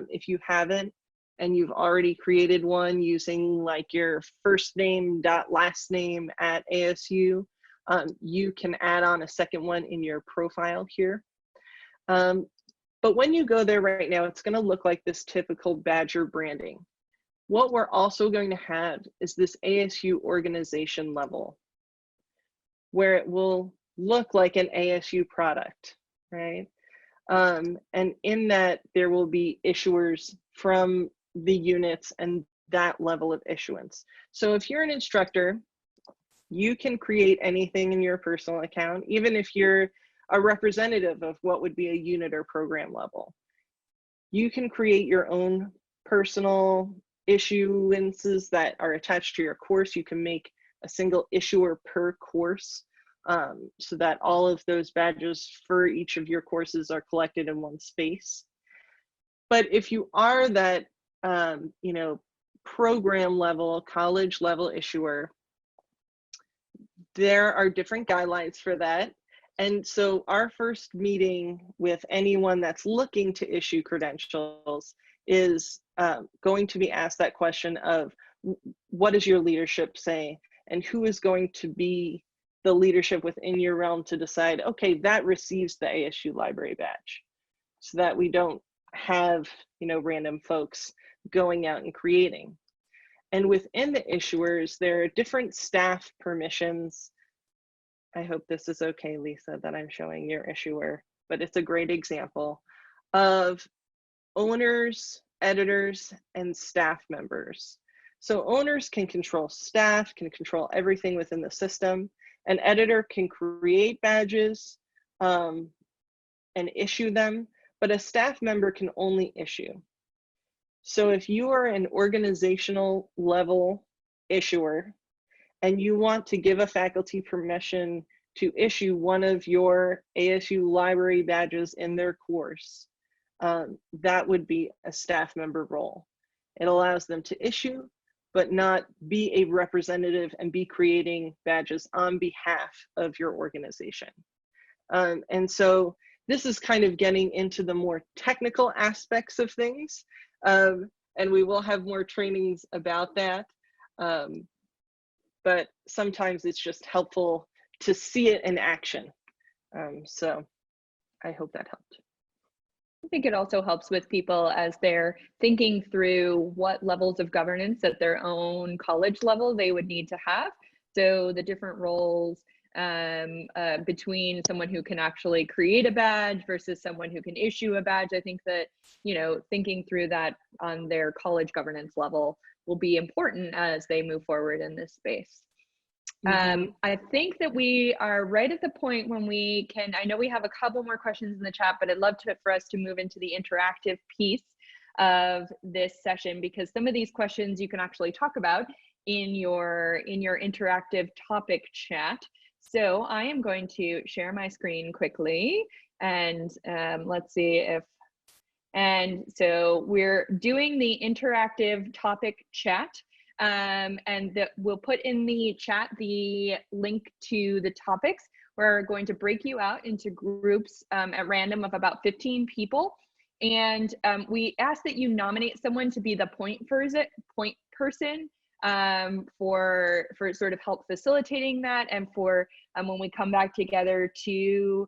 If you haven't, and you've already created one using like your first name dot last name at ASU, you can add on a second one in your profile here. But when you go there right now, it's going to look like this typical Badger branding. What we're also going to have is this ASU organization level, where it will look like an ASU product, right? And in that, there will be issuers from the units and that level of issuance. So if you're an instructor, you can create anything in your personal account, even if you're a representative of what would be a unit or program level. You can create your own personal issuances that are attached to your course. You can make a single issuer per course, so that all of those badges for each of your courses are collected in one space. But if you are that, program level, college level issuer, there are different guidelines for that. And so our first meeting with anyone that's looking to issue credentials is going to be asked that question of, what does your leadership say? And who is going to be the leadership within your realm to decide, okay, that receives the ASU library badge, so that we don't have, random folks going out and creating. And within the issuers, there are different staff permissions. I hope this is okay, Lisa, that I'm showing your issuer, but it's a great example of owners, editors, and staff members. So owners can control staff, can control everything within the system. An editor can create badges and issue them, but a staff member can only issue. So if you are an organizational level issuer and you want to give a faculty permission to issue one of your ASU library badges in their course, that would be a staff member role. It allows them to issue, but not be a representative and be creating badges on behalf of your organization. And so this is kind of getting into the more technical aspects of things. And we will have more trainings about that. But sometimes it's just helpful to see it in action. So I hope that helped. I think it also helps with people as they're thinking through what levels of governance at their own college level they would need to have. So the different roles between someone who can actually create a badge versus someone who can issue a badge. I think that, thinking through that on their college governance level will be important as they move forward in this space. I think that we are right at the point when we can, I know we have a couple more questions in the chat, but I'd love for us to move into the interactive piece of this session, because some of these questions you can actually talk about in your interactive topic chat. So I am going to share my screen quickly, and let's see if, and so we're doing the interactive topic chat. And we'll put in the chat the link to the topics. We're going to break you out into groups at random of about 15 people. And we ask that you nominate someone to be the point person for sort of help facilitating that, and for when we come back together to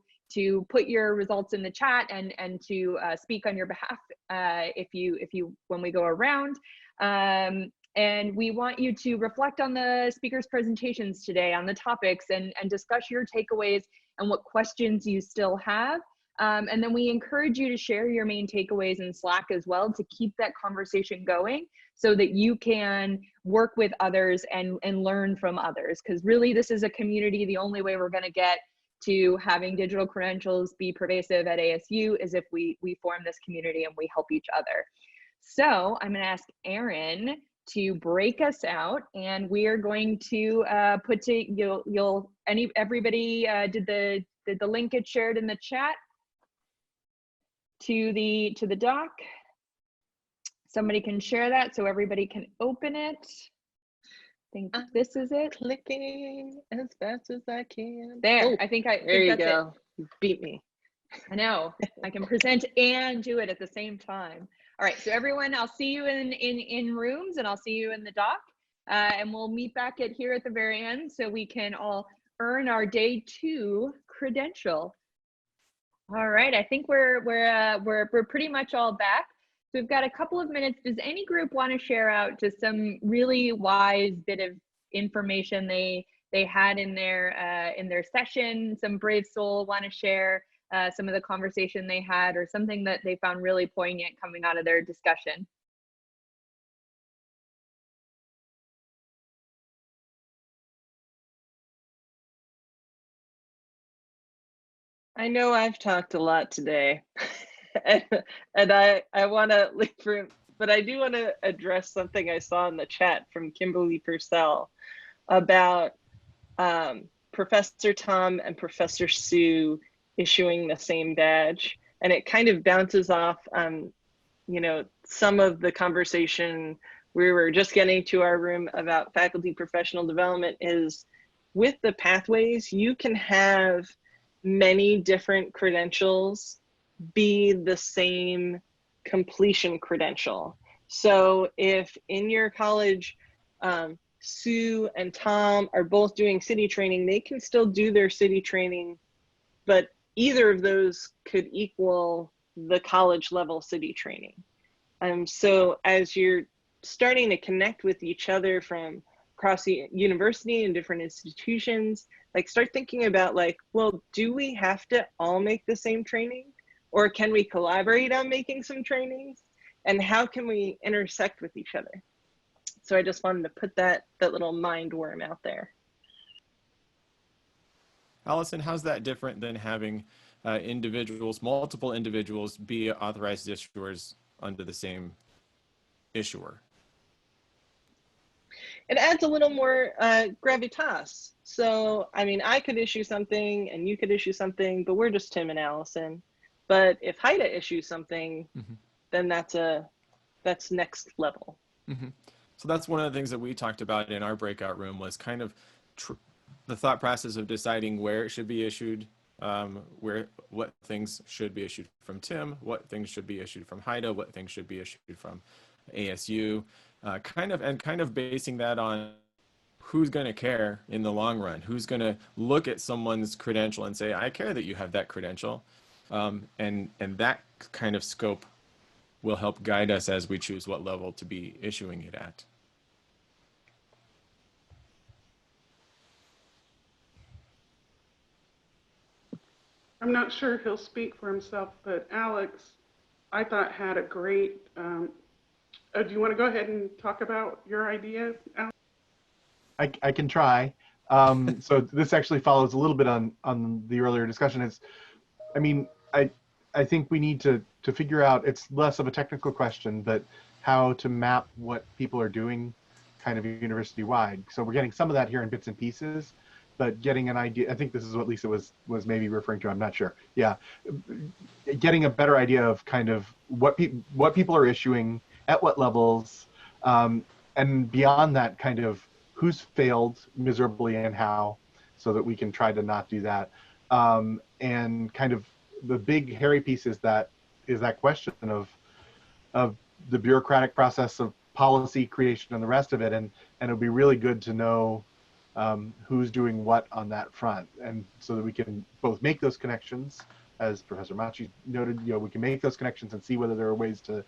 put your results in the chat and to speak on your behalf when we go around. And we want you to reflect on the speakers' presentations today on the topics and discuss your takeaways and what questions you still have. And then we encourage you to share your main takeaways in Slack as well, to keep that conversation going so that you can work with others and learn from others. Because really, this is a community. The only way we're going to get to having digital credentials be pervasive at ASU is if we form this community and we help each other. So I'm going to ask Erin to break us out, and we are going to everybody did the link get shared in the chat to the doc? Somebody can share that so everybody can open it. I think this is it. Clicking as fast as I can. There, oh, I think that's go. You beat me. I know. I can present and do it at the same time. All right, so everyone, I'll see you in rooms, and I'll see you in the doc, and we'll meet back here at the very end so we can all earn our day 2 credential. All right, I think we're pretty much all back. So we've got a couple of minutes. Does any group want to share out just some really wise bit of information they had in their session? Some brave soul want to share some of the conversation they had, or something that they found really poignant coming out of their discussion? I know I've talked a lot today, and I want to leave room, but I do want to address something I saw in the chat from Kimberly Purcell about Professor Tom and Professor Sue issuing the same badge, and it kind of bounces off you know, some of the conversation we were just getting to our room about faculty professional development is with the pathways, you can have many different credentials be the same completion credential. So if in your college, Sue and Tom are both doing city training, they can still do their city training, but either of those could equal the college level city training. So as you're starting to connect with each other from across the university and different institutions, like start thinking about like, well, do we have to all make the same training? Or can we collaborate on making some trainings? And how can we intersect with each other? So I just wanted to put that little mind worm out there. Allison, how's that different than having multiple individuals be authorized issuers under the same issuer? It adds a little more gravitas. So, I mean, I could issue something and you could issue something, but we're just Tim and Allison. But if Haida issues something, then that's next level. So that's one of the things that we talked about in our breakout room was kind of the thought process of deciding where it should be issued, what things should be issued from Tim, what things should be issued from Haida, what things should be issued from ASU, kind of basing that on who's going to care in the long run, who's going to look at someone's credential and say, I care that you have that credential. And that kind of scope will help guide us as we choose what level to be issuing it at. I'm not sure he'll speak for himself, but Alex, I thought had a great, do you want to go ahead and talk about your idea, Alex? I can try. So this actually follows a little bit on the earlier discussion. I mean, I think we need to figure out, it's less of a technical question, but how to map what people are doing kind of university-wide. So we're getting some of that here in bits and pieces, but getting an idea, I think this is what Lisa was maybe referring to, I'm not sure. Yeah, getting a better idea of kind of what people are issuing, at what levels, and beyond that, kind of who's failed miserably and how, so that we can try to not do that. And kind of the big hairy piece is that question of the bureaucratic process of policy creation and the rest of it, and it'll be really good to know who's doing what on that front, and so that we can both make those connections, as Professor Machi noted, we can make those connections and see whether there are ways to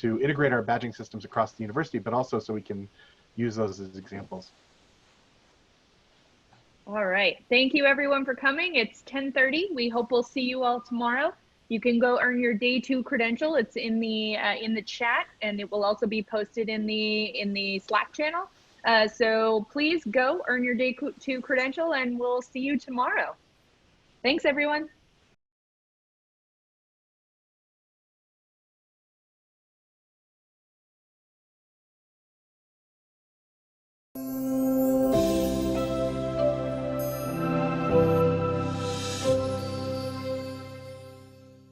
integrate our badging systems across the university, but also so we can use those as examples. All right. Thank you everyone for coming. It's 10:30. We hope we'll see you all tomorrow. You can go earn your day 2 credential. It's in the chat, and it will also be posted in the Slack channel. So please go earn your day 2 credential, and we'll see you tomorrow. Thanks everyone.